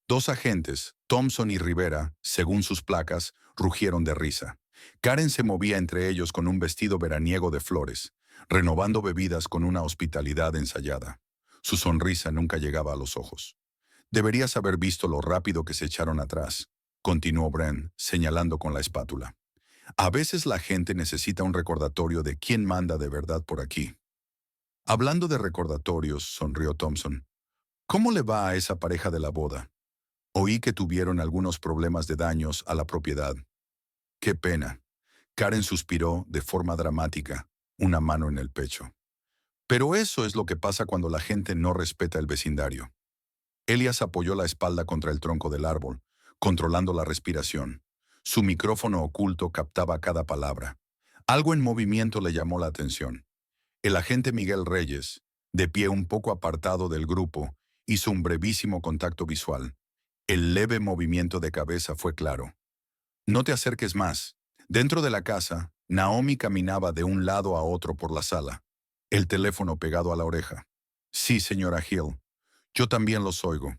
A: 2 agentes, Thompson y Rivera, según sus placas, rugieron de risa. Karen se movía entre ellos con un vestido veraniego de flores, renovando bebidas con una hospitalidad ensayada. Su sonrisa nunca llegaba a los ojos. «Deberías haber visto lo rápido que se echaron atrás», continuó Brent, señalando con la espátula. «A veces la gente necesita un recordatorio de quién manda de verdad por aquí». Hablando de recordatorios, sonrió Thompson. «¿Cómo le va a esa pareja de la boda? Oí que tuvieron algunos problemas de daños a la propiedad». «Qué pena». Karen suspiró de forma dramática, una mano en el pecho. «Pero eso es lo que pasa cuando la gente no respeta el vecindario». Elias apoyó la espalda contra el tronco del árbol, controlando la respiración. Su micrófono oculto captaba cada palabra. Algo en movimiento le llamó la atención. El agente Miguel Reyes, de pie un poco apartado del grupo, hizo un brevísimo contacto visual. El leve movimiento de cabeza fue claro. «No te acerques más». Dentro de la casa, Naomi caminaba de un lado a otro por la sala, el teléfono pegado a la oreja. «Sí, señora Hill. Yo también los oigo.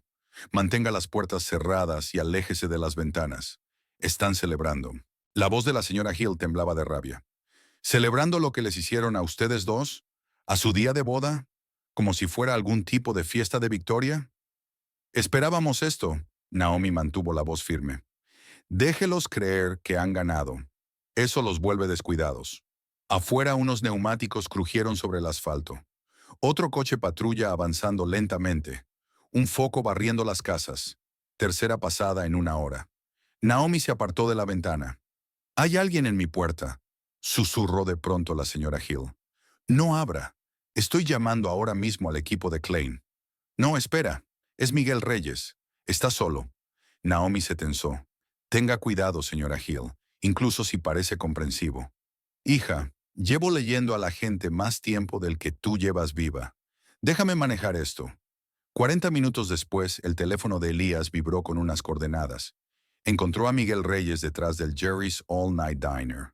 A: Mantenga las puertas cerradas y aléjese de las ventanas. Están celebrando. La voz de la señora Hill temblaba de rabia. ¿Celebrando lo que les hicieron a ustedes dos? ¿A su día de boda? ¿Como si fuera algún tipo de fiesta de victoria? Esperábamos esto. Naomi mantuvo la voz firme. Déjelos creer que han ganado. Eso los vuelve descuidados. Afuera unos neumáticos crujieron sobre el asfalto. Otro coche patrulla avanzando lentamente. Un foco barriendo las casas. Tercera pasada en 1 hora. Naomi se apartó de la ventana. «Hay alguien en mi puerta», susurró de pronto la señora Hill. «No abra. Estoy llamando ahora mismo al equipo de Klein». «No, espera. Es Miguel Reyes. Está solo». Naomi se tensó. «Tenga cuidado, señora Hill, incluso si parece comprensivo». «Hija, llevo leyendo a la gente más tiempo del que tú llevas viva. Déjame manejar esto». 40 minutos después, el teléfono de Elías vibró con unas coordenadas. Encontró a Miguel Reyes detrás del Jerry's All Night Diner,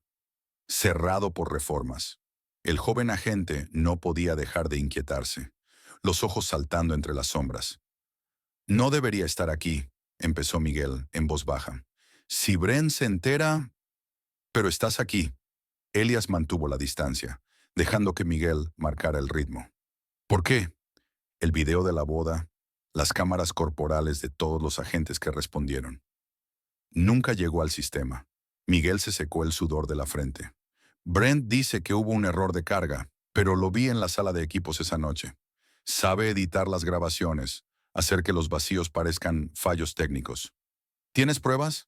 A: cerrado por reformas. El joven agente no podía dejar de inquietarse, los ojos saltando entre las sombras. «No debería estar aquí», empezó Miguel en voz baja. «Si Brent se entera...» «Pero estás aquí». Elias mantuvo la distancia, dejando que Miguel marcara el ritmo. «¿Por qué?» El video de la boda, las cámaras corporales de todos los agentes que respondieron. Nunca llegó al sistema. Miguel se secó el sudor de la frente. «Brent dice que hubo un error de carga, pero lo vi en la sala de equipos esa noche. Sabe editar las grabaciones, hacer que los vacíos parezcan fallos técnicos». «¿Tienes pruebas?»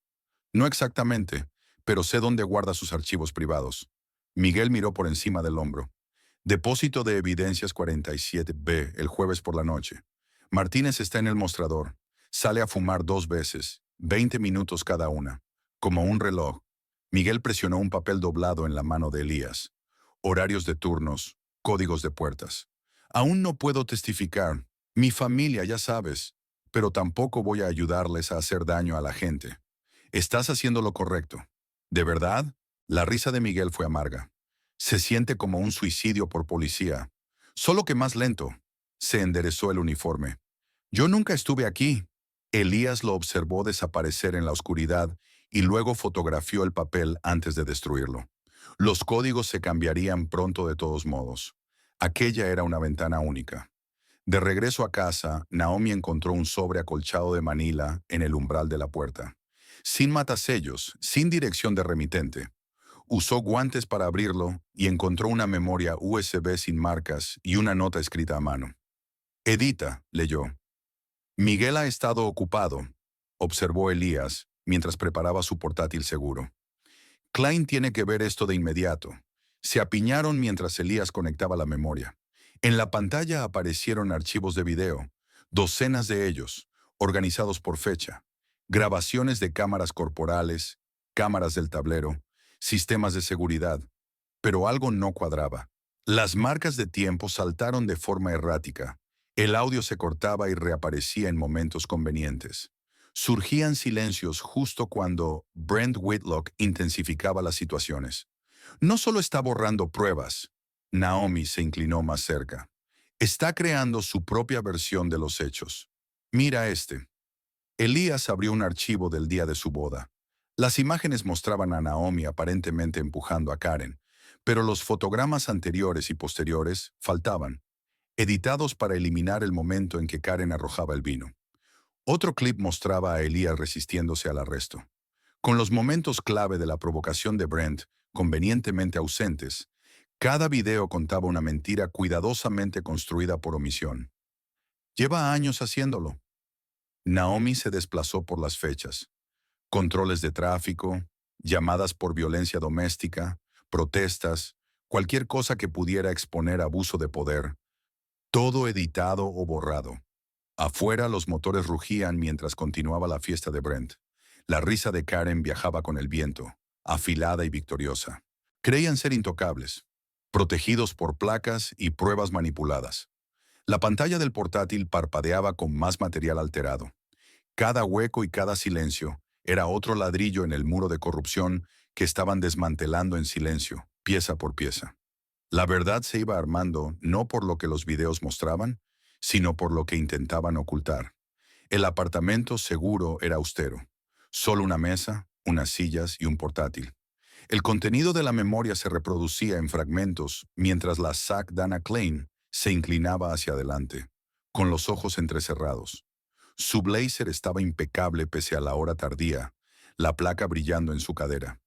A: «No exactamente, pero sé dónde guarda sus archivos privados». Miguel miró por encima del hombro. «Depósito de evidencias 47B el jueves por la noche. Martínez está en el mostrador. Sale a fumar 2 veces, 20 minutos cada una, como un reloj». Miguel presionó un papel doblado en la mano de Elías. «Horarios de turnos, códigos de puertas. Aún no puedo testificar. Mi familia, ya sabes. Pero tampoco voy a ayudarles a hacer daño a la gente. Estás haciendo lo correcto». «¿De verdad?» La risa de Miguel fue amarga. «Se siente como un suicidio por policía. Solo que más lento». Se enderezó el uniforme. «Yo nunca estuve aquí». Elías lo observó desaparecer en la oscuridad y luego fotografió el papel antes de destruirlo. Los códigos se cambiarían pronto de todos modos. Aquella era una ventana única. De regreso a casa, Naomi encontró un sobre acolchado de Manila en el umbral de la puerta. Sin matasellos, sin dirección de remitente. Usó guantes para abrirlo y encontró una memoria USB sin marcas y una nota escrita a mano. «Edita», leyó. «Miguel ha estado ocupado», observó Elías mientras preparaba su portátil seguro. «Klein tiene que ver esto de inmediato». Se apiñaron mientras Elías conectaba la memoria. En la pantalla aparecieron archivos de video, docenas de ellos, organizados por fecha, grabaciones de cámaras corporales, cámaras del tablero, sistemas de seguridad. Pero algo no cuadraba. Las marcas de tiempo saltaron de forma errática. El audio se cortaba y reaparecía en momentos convenientes. Surgían silencios justo cuando Brent Whitlock intensificaba las situaciones. No solo está borrando pruebas. Naomi se inclinó más cerca. Está creando su propia versión de los hechos. Mira este. Elías abrió un archivo del día de su boda. Las imágenes mostraban a Naomi aparentemente empujando a Karen, pero los fotogramas anteriores y posteriores faltaban, editados para eliminar el momento en que Karen arrojaba el vino. Otro clip mostraba a Elías resistiéndose al arresto. Con los momentos clave de la provocación de Brent convenientemente ausentes, cada video contaba una mentira cuidadosamente construida por omisión. Lleva años haciéndolo. Naomi se desplazó por las fechas. Controles de tráfico, llamadas por violencia doméstica, protestas, cualquier cosa que pudiera exponer abuso de poder. Todo editado o borrado. Afuera los motores rugían mientras continuaba la fiesta de Brent. La risa de Karen viajaba con el viento, afilada y victoriosa. Creían ser intocables, protegidos por placas y pruebas manipuladas. La pantalla del portátil parpadeaba con más material alterado. Cada hueco y cada silencio era otro ladrillo en el muro de corrupción que estaban desmantelando en silencio, pieza por pieza. La verdad se iba armando no por lo que los videos mostraban, sino por lo que intentaban ocultar. El apartamento seguro era austero. Solo una mesa, unas sillas y un portátil. El contenido de la memoria se reproducía en fragmentos mientras la Zack Dana Klein se inclinaba hacia adelante, con los ojos entrecerrados. Su blazer estaba impecable pese a la hora tardía, la placa brillando en su cadera.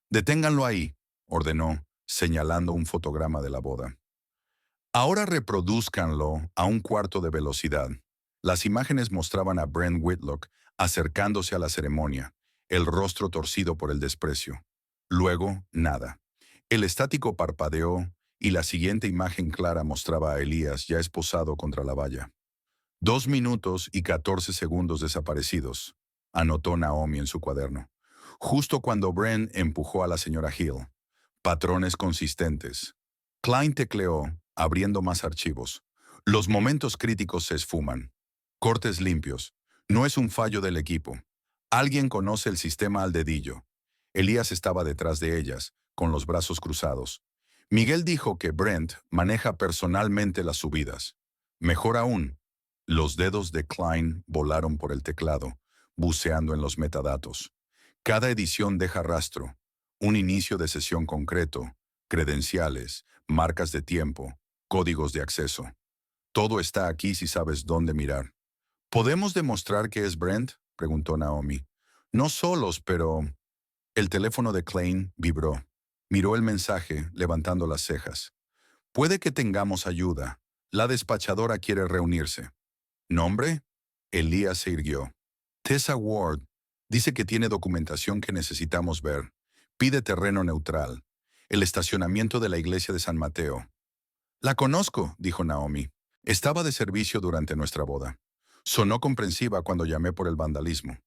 A: «Deténganlo ahí», ordenó, señalando un fotograma de la boda. «Ahora reproduzcanlo a un cuarto de velocidad». Las imágenes mostraban a Brent Whitlock acercándose a la ceremonia, el rostro torcido por el desprecio. Luego, nada. El estático parpadeó y la siguiente imagen clara mostraba a Elías ya esposado contra la valla. 2 minutos y 14 segundos desaparecidos, anotó Naomi en su cuaderno. Justo cuando Brent empujó a la señora Hill. Patrones consistentes. Klein tecleó, abriendo más archivos. Los momentos críticos se esfuman. Cortes limpios. No es un fallo del equipo. Alguien conoce el sistema al dedillo. Elías estaba detrás de ellas, con los brazos cruzados. Miguel dijo que Brent maneja personalmente las subidas. Mejor aún, los dedos de Klein volaron por el teclado, buceando en los metadatos. Cada edición deja rastro, un inicio de sesión concreto, credenciales, marcas de tiempo, códigos de acceso. Todo está aquí si sabes dónde mirar. ¿Podemos demostrar que es Brent?, preguntó Naomi. No solos, pero... El teléfono de Klein vibró. Miró el mensaje, levantando las cejas. Puede que tengamos ayuda. La despachadora quiere reunirse. ¿Nombre? Elías se irguió. Tessa Ward. Dice que tiene documentación que necesitamos ver. Pide terreno neutral. El estacionamiento de la iglesia de San Mateo. La conozco, dijo Naomi. Estaba de servicio durante nuestra boda. Sonó comprensiva cuando llamé por el vandalismo.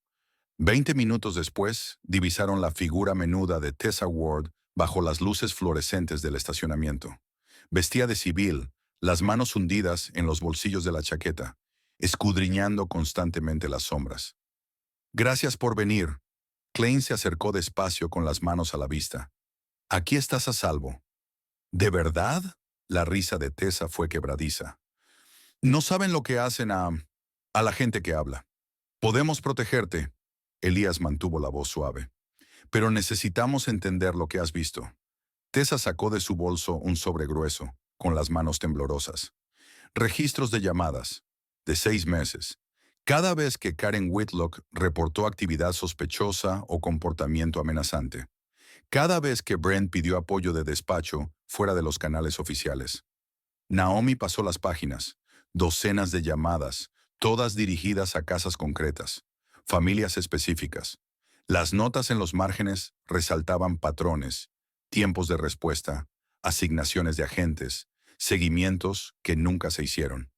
A: 20 minutos después, divisaron la figura menuda de Tessa Ward bajo las luces fluorescentes del estacionamiento. Vestía de civil, las manos hundidas en los bolsillos de la chaqueta, escudriñando constantemente las sombras. «Gracias por venir». Klein se acercó despacio con las manos a la vista. «Aquí estás a salvo». «¿De verdad?». La risa de Tessa fue quebradiza. «No saben lo que hacen a la gente que habla. Podemos protegerte». Elías mantuvo la voz suave. «Pero necesitamos entender lo que has visto». Tessa sacó de su bolso un sobre grueso, con las manos temblorosas. Registros de llamadas, de 6 meses. Cada vez que Karen Whitlock reportó actividad sospechosa o comportamiento amenazante. Cada vez que Brent pidió apoyo de despacho fuera de los canales oficiales. Naomi pasó las páginas. Docenas de llamadas, todas dirigidas a casas concretas, familias específicas. Las notas en los márgenes resaltaban patrones, tiempos de respuesta, asignaciones de agentes, seguimientos que nunca se hicieron.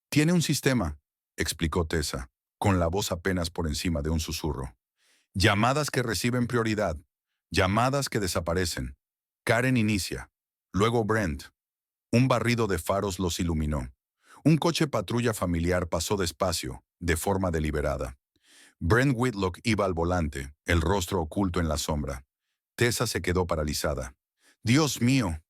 A: «Tiene un sistema», explicó Tessa, con la voz apenas por encima de un susurro. «Llamadas que reciben prioridad, llamadas que desaparecen. Karen inicia, luego Brent». Un barrido de faros los iluminó. Un coche patrulla familiar pasó despacio, de forma deliberada. Brent Whitlock iba al volante, el rostro oculto en la sombra. Tessa se quedó paralizada. «Dios mío,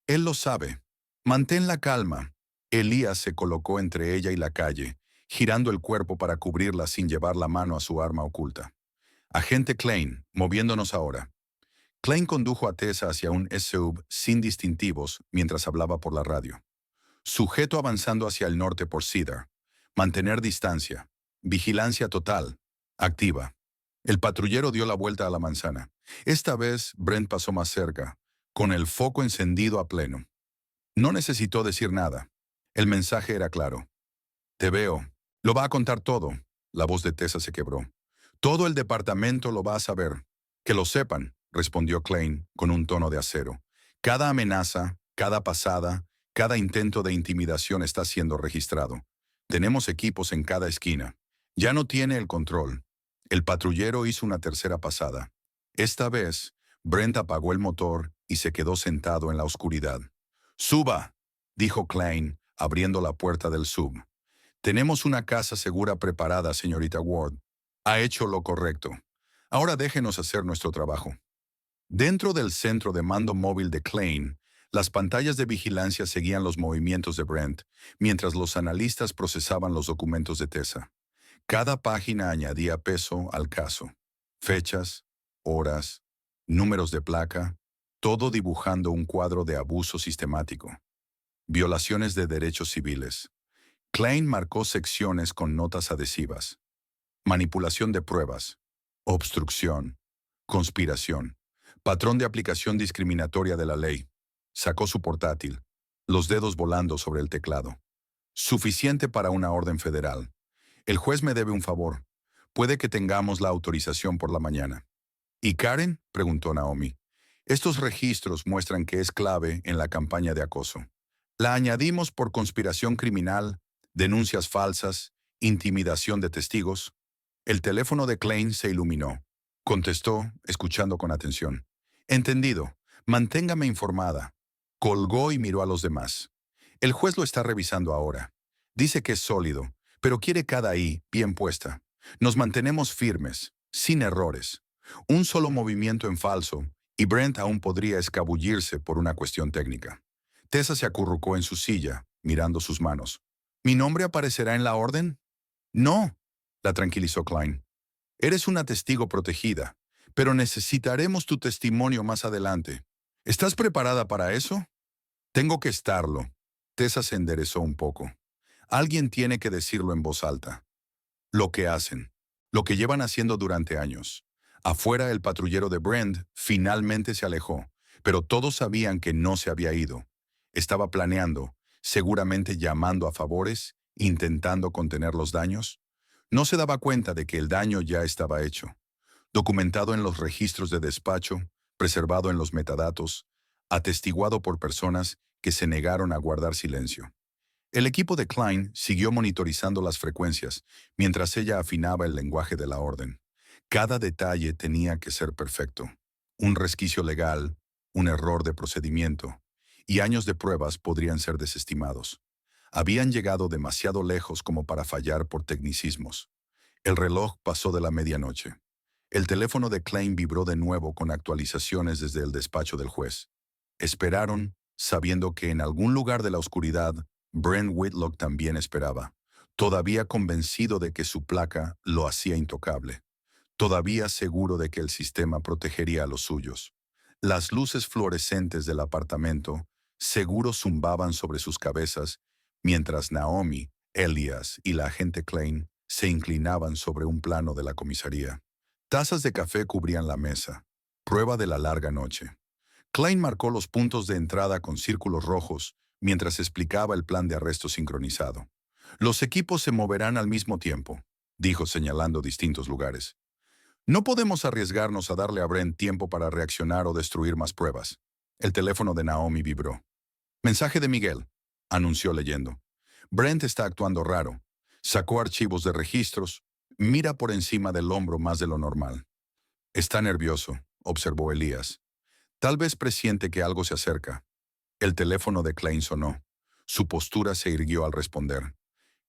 A: él lo sabe. Mantén la calma». Elías se colocó entre ella y la calle, girando el cuerpo para cubrirla sin llevar la mano a su arma oculta. «Agente Klein, moviéndonos ahora». Klein condujo a Tessa hacia un SUV sin distintivos mientras hablaba por la radio. «Sujeto avanzando hacia el norte por Cedar. Mantener distancia. Vigilancia total. Activa». El patrullero dio la vuelta a la manzana. Esta vez Brent pasó más cerca, con el foco encendido a pleno. No necesitó decir nada. El mensaje era claro. «Te veo. Lo va a contar todo». La voz de Tessa se quebró. «Todo el departamento lo va a saber». «Que lo sepan», respondió Klein con un tono de acero. «Cada amenaza, cada pasada, cada intento de intimidación está siendo registrado. Tenemos equipos en cada esquina. Ya no tiene el control». El patrullero hizo una tercera pasada. Esta vez, Brent apagó el motor y se quedó sentado en la oscuridad. «Suba», dijo Klein, abriendo la puerta del sub. «Tenemos una casa segura preparada, señorita Ward. Ha hecho lo correcto. Ahora déjenos hacer nuestro trabajo». Dentro del centro de mando móvil de Klein, Las pantallas de vigilancia seguían los movimientos de Brent, mientras los analistas procesaban los documentos de Tessa. Cada página añadía peso al caso. Fechas, horas, números de placa, todo dibujando un cuadro de abuso sistemático. Violaciones de derechos civiles. Klein marcó secciones con notas adhesivas. Manipulación de pruebas. Obstrucción. Conspiración. Patrón de aplicación discriminatoria de la ley. Sacó su portátil, los dedos volando sobre el teclado. Suficiente para una orden federal. El juez me debe un favor. Puede que tengamos la autorización por la mañana. ¿Y Karen? Preguntó Naomi. Estos registros muestran que es clave en la campaña de acoso. La añadimos por conspiración criminal, denuncias falsas, intimidación de testigos. El teléfono de Klein se iluminó. Contestó, escuchando con atención. Entendido. Manténgame informada. Colgó y miró a los demás. El juez lo está revisando ahora. Dice que es sólido, pero quiere cada I bien puesta. Nos mantenemos firmes, sin errores. Un solo movimiento en falso, y Brent aún podría escabullirse por una cuestión técnica. Tessa se acurrucó en su silla, mirando sus manos. ¿Mi nombre aparecerá en la orden? No, la tranquilizó Klein. Eres una testigo protegida, pero necesitaremos tu testimonio más adelante. ¿Estás preparada para eso? Tengo que estarlo. Tessa se enderezó un poco. Alguien tiene que decirlo en voz alta. Lo que hacen, lo que llevan haciendo durante años. Afuera el patrullero de Brent finalmente se alejó, pero todos sabían que no se había ido. Estaba planeando, seguramente llamando a favores, intentando contener los daños. No se daba cuenta de que el daño ya estaba hecho. Documentado en los registros de despacho, preservado en los metadatos, atestiguado por personas que se negaron a guardar silencio. El equipo de Klein siguió monitorizando las frecuencias, mientras ella afinaba el lenguaje de la orden. Cada detalle tenía que ser perfecto. Un resquicio legal, un error de procedimiento, y años de pruebas podrían ser desestimados. Habían llegado demasiado lejos como para fallar por tecnicismos. El reloj pasó de la medianoche. El teléfono de Klein vibró de nuevo con actualizaciones desde el despacho del juez. Esperaron, sabiendo que en algún lugar de la oscuridad, Brent Whitlock también esperaba, todavía convencido de que su placa lo hacía intocable, todavía seguro de que el sistema protegería a los suyos. Las luces fluorescentes del apartamento seguro zumbaban sobre sus cabezas, mientras Naomi, Elias y la agente Klein se inclinaban sobre un plano de la comisaría. Tazas de café cubrían la mesa, prueba de la larga noche. Klein marcó los puntos de entrada con círculos rojos mientras explicaba el plan de arresto sincronizado. Los equipos se moverán al mismo tiempo, dijo señalando distintos lugares. No podemos arriesgarnos a darle a Brent tiempo para reaccionar o destruir más pruebas. El teléfono de Naomi vibró. Mensaje de Miguel, anunció leyendo. Brent está actuando raro. Sacó archivos de registros. Mira por encima del hombro más de lo normal. Está nervioso, observó Elías. Tal vez presiente que algo se acerca. El teléfono de Klein sonó. Su postura se irguió al responder.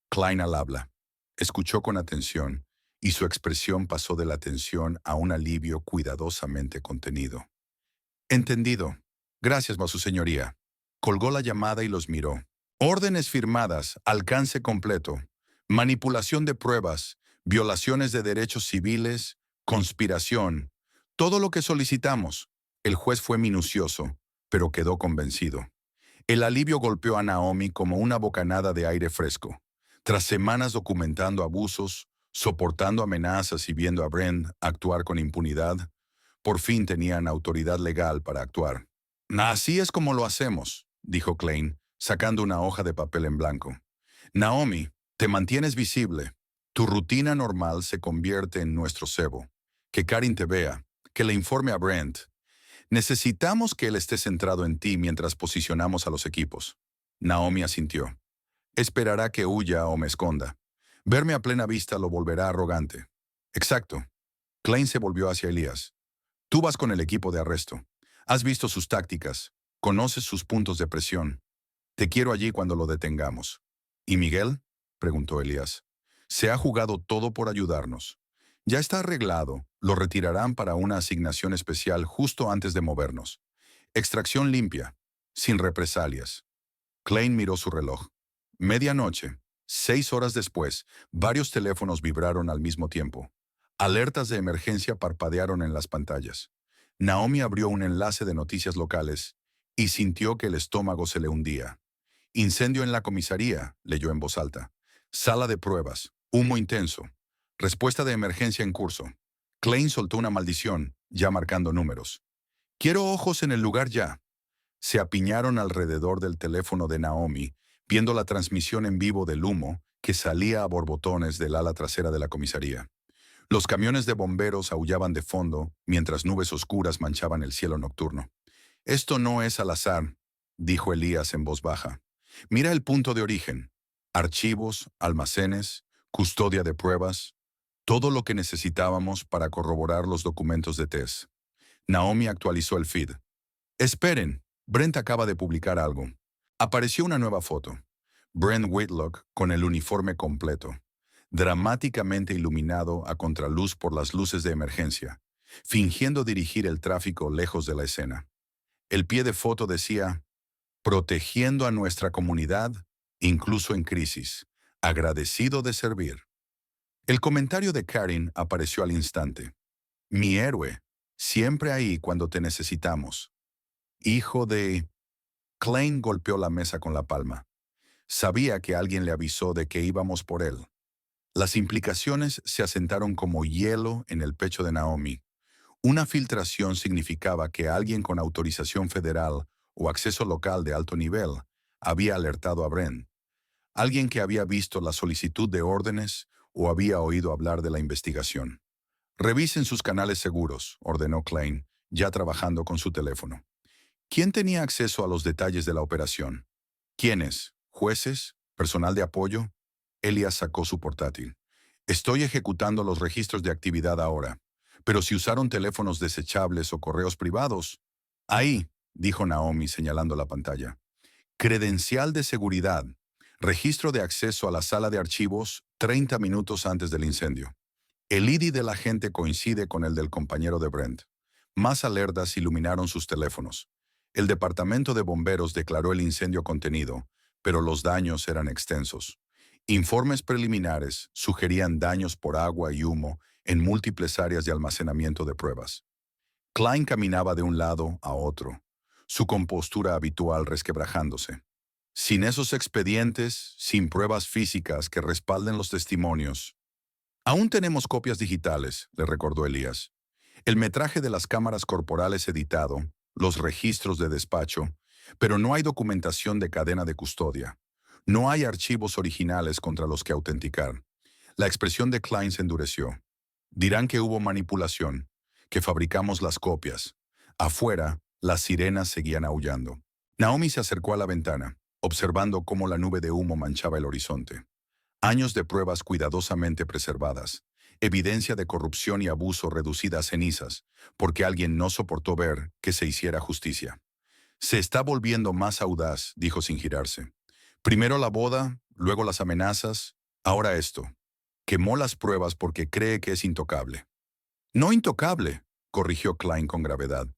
A: Klein al habla. Escuchó con atención, y su expresión pasó de la tensión a un alivio cuidadosamente contenido. Entendido. Gracias, su señoría. Colgó la llamada y los miró. Órdenes firmadas, alcance completo. Manipulación de pruebas, violaciones de derechos civiles, conspiración. Todo lo que solicitamos. El juez fue minucioso, pero quedó convencido. El alivio golpeó a Naomi como una bocanada de aire fresco. Tras semanas documentando abusos, soportando amenazas y viendo a Brent actuar con impunidad, por fin tenían autoridad legal para actuar. Así es como lo hacemos, dijo Klein, sacando una hoja de papel en blanco. Naomi, te mantienes visible. Tu rutina normal se convierte en nuestro cebo. Que Karen te vea, que le informe a Brent. Necesitamos que él esté centrado en ti mientras posicionamos a los equipos. Naomi asintió. Esperará que huya o me esconda. Verme a plena vista lo volverá arrogante. Exacto. Klein se volvió hacia Elías. Tú vas con el equipo de arresto. Has visto sus tácticas. Conoces sus puntos de presión. Te quiero allí cuando lo detengamos. ¿Y Miguel? Preguntó Elías. Se ha jugado todo por ayudarnos. Ya está arreglado. Lo retirarán para una asignación especial justo antes de movernos. Extracción limpia. sin represalias. Klein miró su reloj. Medianoche. 6 horas después, varios teléfonos vibraron al mismo tiempo. Alertas de emergencia parpadearon en las pantallas. Naomi abrió un enlace de noticias locales y sintió que el estómago se le hundía. Incendio en la comisaría, leyó en voz alta. Sala de pruebas. Humo intenso. Respuesta de emergencia en curso. Klein soltó una maldición, ya marcando números. Quiero ojos en el lugar ya. Se apiñaron alrededor del teléfono de Naomi, viendo la transmisión en vivo del humo que salía a borbotones del ala trasera de la comisaría. Los camiones de bomberos aullaban de fondo, mientras nubes oscuras manchaban el cielo nocturno. Esto no es al azar, dijo Elías en voz baja. Mira el punto de origen. Archivos, almacenes, custodia de pruebas, todo lo que necesitábamos para corroborar los documentos de Tess. Naomi actualizó el feed. Esperen, Brent acaba de publicar algo. Apareció una nueva foto. Brent Whitlock con el uniforme completo, dramáticamente iluminado a contraluz por las luces de emergencia, fingiendo dirigir el tráfico lejos de la escena. El pie de foto decía, protegiendo a nuestra comunidad, incluso en crisis, agradecido de servir. El comentario de Karen apareció al instante. Mi héroe, siempre ahí cuando te necesitamos. Hijo de... Klein golpeó la mesa con la palma. Sabía que alguien le avisó de que íbamos por él. Las implicaciones se asentaron como hielo en el pecho de Naomi. Una filtración significaba que alguien con autorización federal o acceso local de alto nivel había alertado a Brent. Alguien que había visto la solicitud de órdenes o había oído hablar de la investigación. Revisen sus canales seguros, ordenó Klein, ya trabajando con su teléfono. ¿Quién tenía acceso a los detalles de la operación? ¿Quiénes? ¿Jueces? ¿Personal de apoyo? Elias sacó su portátil. Estoy ejecutando los registros de actividad ahora, pero si usaron teléfonos desechables o correos privados... Ahí, dijo Naomi señalando la pantalla. Credencial de seguridad. Registro de acceso a la sala de archivos 30 minutos antes del incendio. El ID del agente coincide con el del compañero de Brent. Más alertas iluminaron sus teléfonos. El departamento de bomberos declaró el incendio contenido, pero los daños eran extensos. Informes preliminares sugerían daños por agua y humo en múltiples áreas de almacenamiento de pruebas. Klein caminaba de un lado a otro, su compostura habitual resquebrajándose. Sin esos expedientes, sin pruebas físicas que respalden los testimonios. Aún tenemos copias digitales, le recordó Elías. El metraje de las cámaras corporales editado, los registros de despacho, pero no hay documentación de cadena de custodia. No hay archivos originales contra los que autenticar. La expresión de Klein se endureció. Dirán que hubo manipulación, que fabricamos las copias. Afuera, las sirenas seguían aullando. Naomi se acercó a la ventana, observando cómo la nube de humo manchaba el horizonte. Años de pruebas cuidadosamente preservadas, evidencia de corrupción y abuso reducida a cenizas, porque alguien no soportó ver que se hiciera justicia. Se está volviendo más audaz, dijo sin girarse. Primero la boda, luego las amenazas, ahora esto. Quemó las pruebas porque cree que es intocable. No intocable, corrigió Klein con gravedad.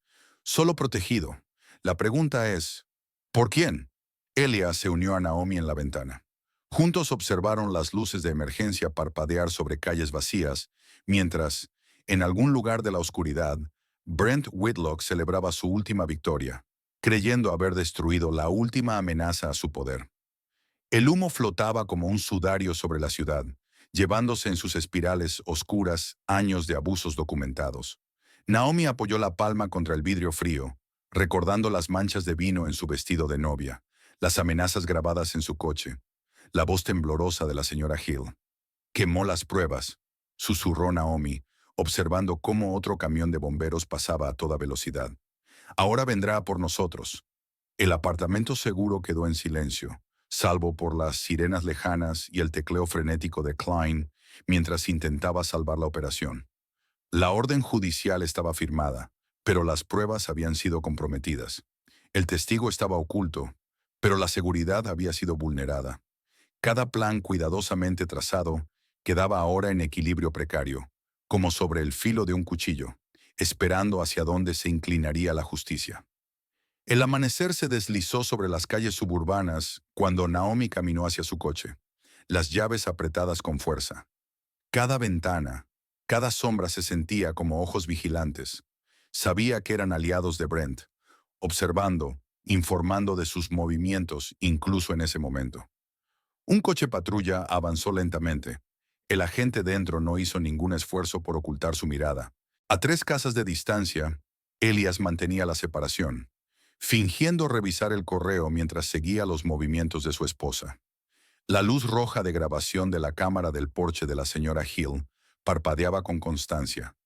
A: Solo protegido. La pregunta es, ¿por quién? Elias se unió a Naomi en la ventana. Juntos observaron las luces de emergencia parpadear sobre calles vacías, mientras, en algún lugar de la oscuridad, Brent Whitlock celebraba su última victoria, creyendo haber destruido la última amenaza a su poder. El humo flotaba como un sudario sobre la ciudad, llevándose en sus espirales oscuras años de abusos documentados. Naomi apoyó la palma contra el vidrio frío, recordando las manchas de vino en su vestido de novia, las amenazas grabadas en su coche, la voz temblorosa de la señora Hill. Quemó las pruebas, susurró Naomi, observando cómo otro camión de bomberos pasaba a toda velocidad. Ahora vendrá por nosotros. El apartamento seguro quedó en silencio, salvo por las sirenas lejanas y el tecleo frenético de Klein mientras intentaba salvar la operación. La orden judicial estaba firmada, pero las pruebas habían sido comprometidas. El testigo estaba oculto, pero la seguridad había sido vulnerada. Cada plan cuidadosamente trazado quedaba ahora en equilibrio precario, como sobre el filo de un cuchillo, esperando hacia dónde se inclinaría la justicia. El amanecer se deslizó sobre las calles suburbanas cuando Naomi caminó hacia su coche, las llaves apretadas con fuerza. Cada ventana, cada sombra se sentía como ojos vigilantes. Sabía que eran aliados de Brent, observando, informando de sus movimientos incluso en ese momento. Un coche patrulla avanzó lentamente. El agente dentro no hizo ningún esfuerzo por ocultar su mirada. A 3 casas de distancia, Elias mantenía la separación, fingiendo revisar el correo mientras seguía los movimientos de su esposa. La luz roja de grabación de la cámara del porche de la señora Hill parpadeaba con constancia.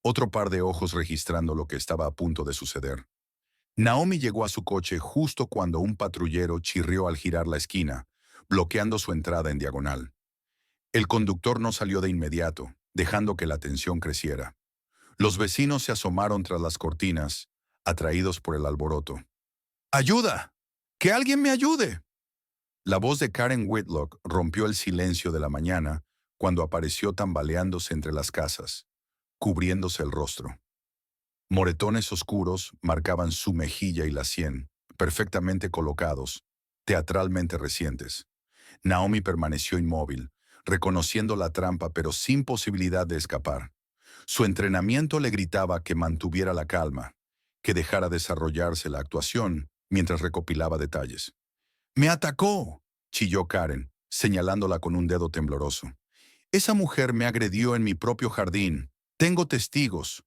A: Otro par de ojos registrando lo que estaba a punto de suceder. Naomi llegó a su coche justo cuando un patrullero chirrió al girar la esquina, bloqueando su entrada en diagonal. El conductor no salió de inmediato, dejando que la tensión creciera. Los vecinos se asomaron tras las cortinas, atraídos por el alboroto. ¡Ayuda! ¡Que alguien me ayude! La voz de Karen Whitlock rompió el silencio de la mañana cuando apareció tambaleándose entre las casas, cubriéndose el rostro. Moretones oscuros marcaban su mejilla y la sien, perfectamente colocados, teatralmente recientes. Naomi permaneció inmóvil, reconociendo la trampa pero sin posibilidad de escapar. Su entrenamiento le gritaba que mantuviera la calma, que dejara desarrollarse la actuación mientras recopilaba detalles. «¡Me atacó!», chilló Karen, señalándola con un dedo tembloroso. «Esa mujer me agredió en mi propio jardín. Tengo testigos».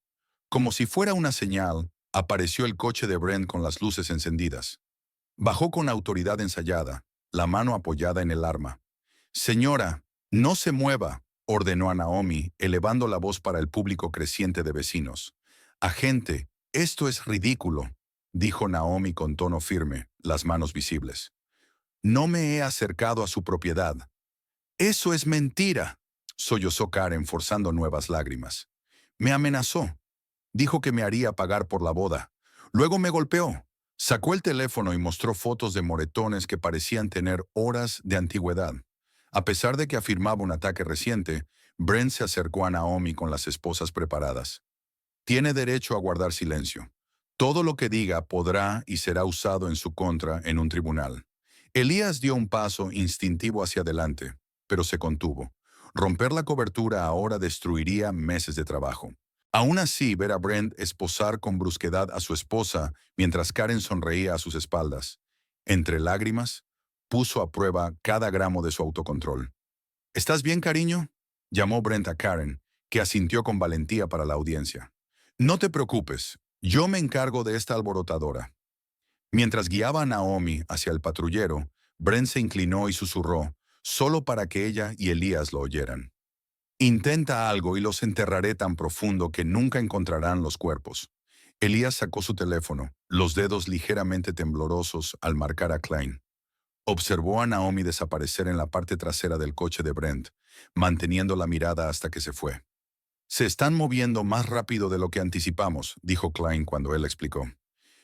A: Como si fuera una señal, apareció el coche de Brent con las luces encendidas. Bajó con autoridad ensayada, la mano apoyada en el arma. «Señora, no se mueva», ordenó a Naomi, elevando la voz para el público creciente de vecinos. «Agente, esto es ridículo», dijo Naomi con tono firme, las manos visibles. «No me he acercado a su propiedad». «Eso es mentira», sollozó Karen forzando nuevas lágrimas. «Me amenazó. Dijo que me haría pagar por la boda. Luego me golpeó. Sacó el teléfono y mostró fotos de moretones que parecían tener horas de antigüedad. A pesar de que afirmaba un ataque reciente, Brent se acercó a Naomi con las esposas preparadas. «Tiene derecho a guardar silencio. Todo lo que diga podrá y será usado en su contra en un tribunal». Elías dio un paso instintivo hacia adelante, pero se contuvo. Romper la cobertura ahora destruiría meses de trabajo. Aún así, ver a Brent esposar con brusquedad a su esposa mientras Karen sonreía a sus espaldas, entre lágrimas, puso a prueba cada gramo de su autocontrol. «¿Estás bien, cariño?», llamó Brent a Karen, que asintió con valentía para la audiencia. «No te preocupes, yo me encargo de esta alborotadora». Mientras guiaba a Naomi hacia el patrullero, Brent se inclinó y susurró, solo para que ella y Elías lo oyeran. «Intenta algo y los enterraré tan profundo que nunca encontrarán los cuerpos». Elías sacó su teléfono, los dedos ligeramente temblorosos al marcar a Klein. Observó a Naomi desaparecer en la parte trasera del coche de Brent, manteniendo la mirada hasta que se fue. «Se están moviendo más rápido de lo que anticipamos», dijo Klein cuando él explicó.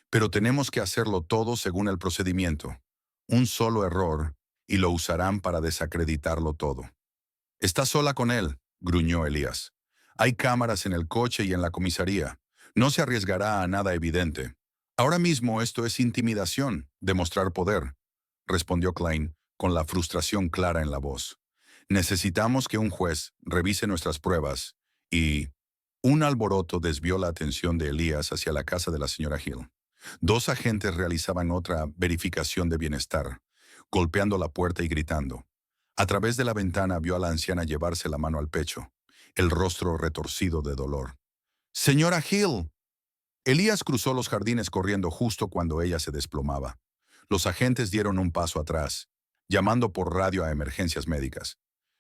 A: «Pero tenemos que hacerlo todo según el procedimiento. Un solo error, y lo usarán para desacreditarlo todo». «¿Estás sola con él?», gruñó Elías. «Hay cámaras en el coche y en la comisaría. No se arriesgará a nada evidente. Ahora mismo esto es intimidación, demostrar poder», respondió Klein, con la frustración clara en la voz. «Necesitamos que un juez revise nuestras pruebas y...» Un alboroto desvió la atención de Elías hacia la casa de la señora Hill. 2 agentes realizaban otra verificación de bienestar, golpeando la puerta y gritando. A través de la ventana vio a la anciana llevarse la mano al pecho, el rostro retorcido de dolor. «¡Señora Hill!». Elías cruzó los jardines corriendo justo cuando ella se desplomaba. Los agentes dieron un paso atrás, llamando por radio a emergencias médicas.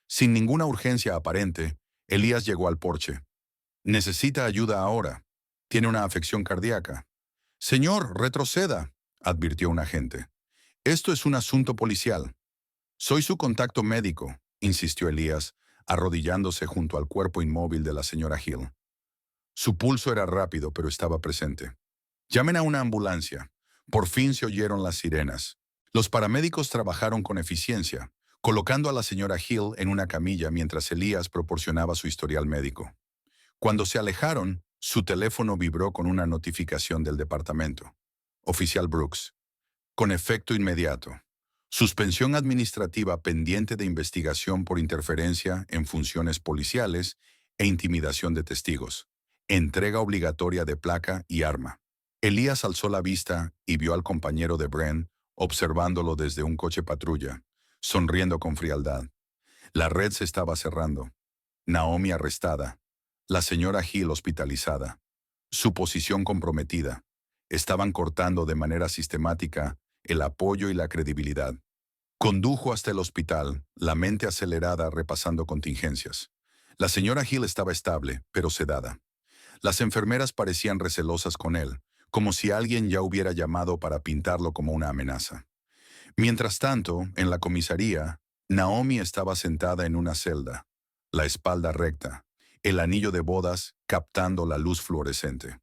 A: Sin ninguna urgencia aparente, Elías llegó al porche. «Necesita ayuda ahora. Tiene una afección cardíaca». «Señor, retroceda», advirtió un agente. «Esto es un asunto policial». «Soy su contacto médico», insistió Elías, arrodillándose junto al cuerpo inmóvil de la señora Hill. Su pulso era rápido, pero estaba presente. «Llamen a una ambulancia». Por fin se oyeron las sirenas. Los paramédicos trabajaron con eficiencia, colocando a la señora Hill en una camilla mientras Elías proporcionaba su historial médico. Cuando se alejaron, su teléfono vibró con una notificación del departamento. Oficial Brooks. Con efecto inmediato. Suspensión administrativa pendiente de investigación por interferencia en funciones policiales e intimidación de testigos. Entrega obligatoria de placa y arma. Elías alzó la vista y vio al compañero de Brent observándolo desde un coche patrulla, sonriendo con frialdad. La red se estaba cerrando. Naomi arrestada. La señora Hill hospitalizada. Su posición comprometida. Estaban cortando de manera sistemática el apoyo y la credibilidad. Condujo hasta el hospital, la mente acelerada repasando contingencias. La señora Hill estaba estable, pero sedada. Las enfermeras parecían recelosas con él, como si alguien ya hubiera llamado para pintarlo como una amenaza. Mientras tanto, en la comisaría, Naomi estaba sentada en una celda, la espalda recta, el anillo de bodas captando la luz fluorescente.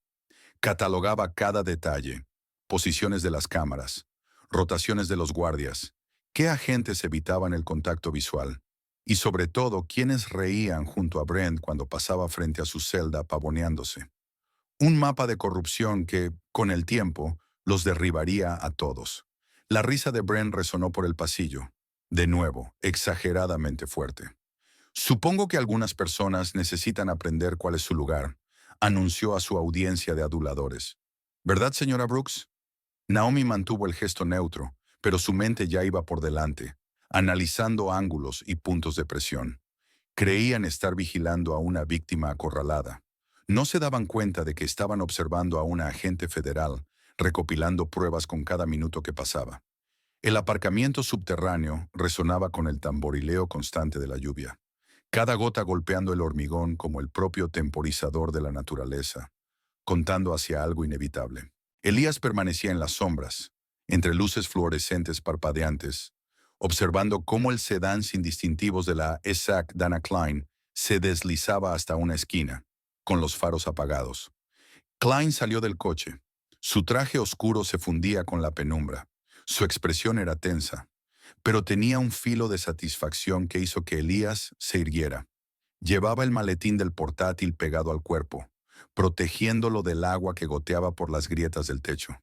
A: Catalogaba cada detalle, posiciones de las cámaras, rotaciones de los guardias, qué agentes evitaban el contacto visual, y sobre todo quiénes reían junto a Brent cuando pasaba frente a su celda pavoneándose. Un mapa de corrupción que, con el tiempo, los derribaría a todos. La risa de Brent resonó por el pasillo, de nuevo, exageradamente fuerte. Supongo que algunas personas necesitan aprender cuál es su lugar, anunció a su audiencia de aduladores. ¿Verdad, señora Brooks? Naomi mantuvo el gesto neutro, pero su mente ya iba por delante, analizando ángulos y puntos de presión. Creían estar vigilando a una víctima acorralada. No se daban cuenta de que estaban observando a una agente federal, recopilando pruebas con cada minuto que pasaba. El aparcamiento subterráneo resonaba con el tamborileo constante de la lluvia, cada gota golpeando el hormigón como el propio temporizador de la naturaleza, contando hacia algo inevitable. Elías permanecía en las sombras, entre luces fluorescentes parpadeantes, observando cómo el sedán sin distintivos de la ESAC Dana Klein se deslizaba hasta una esquina, con los faros apagados. Klein salió del coche. Su traje oscuro se fundía con la penumbra. Su expresión era tensa, pero tenía un filo de satisfacción que hizo que Elías se irguiera. Llevaba el maletín del portátil pegado al cuerpo, protegiéndolo del agua que goteaba por las grietas del techo.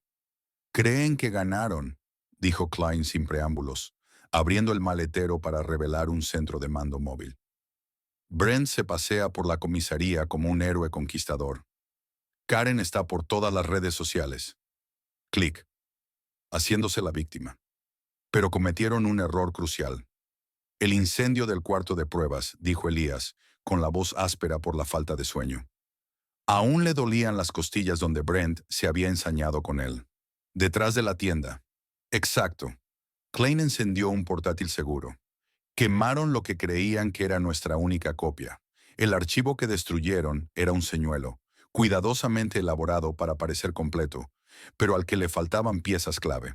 A: «Creen que ganaron», dijo Klein sin preámbulos, abriendo el maletero para revelar un centro de mando móvil. Brent se pasea por la comisaría como un héroe conquistador. Karen está por todas las redes sociales. Clic. Haciéndose la víctima. Pero cometieron un error crucial. El incendio del cuarto de pruebas, dijo Elías, con la voz áspera por la falta de sueño. Aún le dolían las costillas donde Brent se había ensañado con él. Detrás de la tienda. Exacto. Klein encendió un portátil seguro. Quemaron lo que creían que era nuestra única copia. El archivo que destruyeron era un señuelo, cuidadosamente elaborado para parecer completo, pero al que le faltaban piezas clave.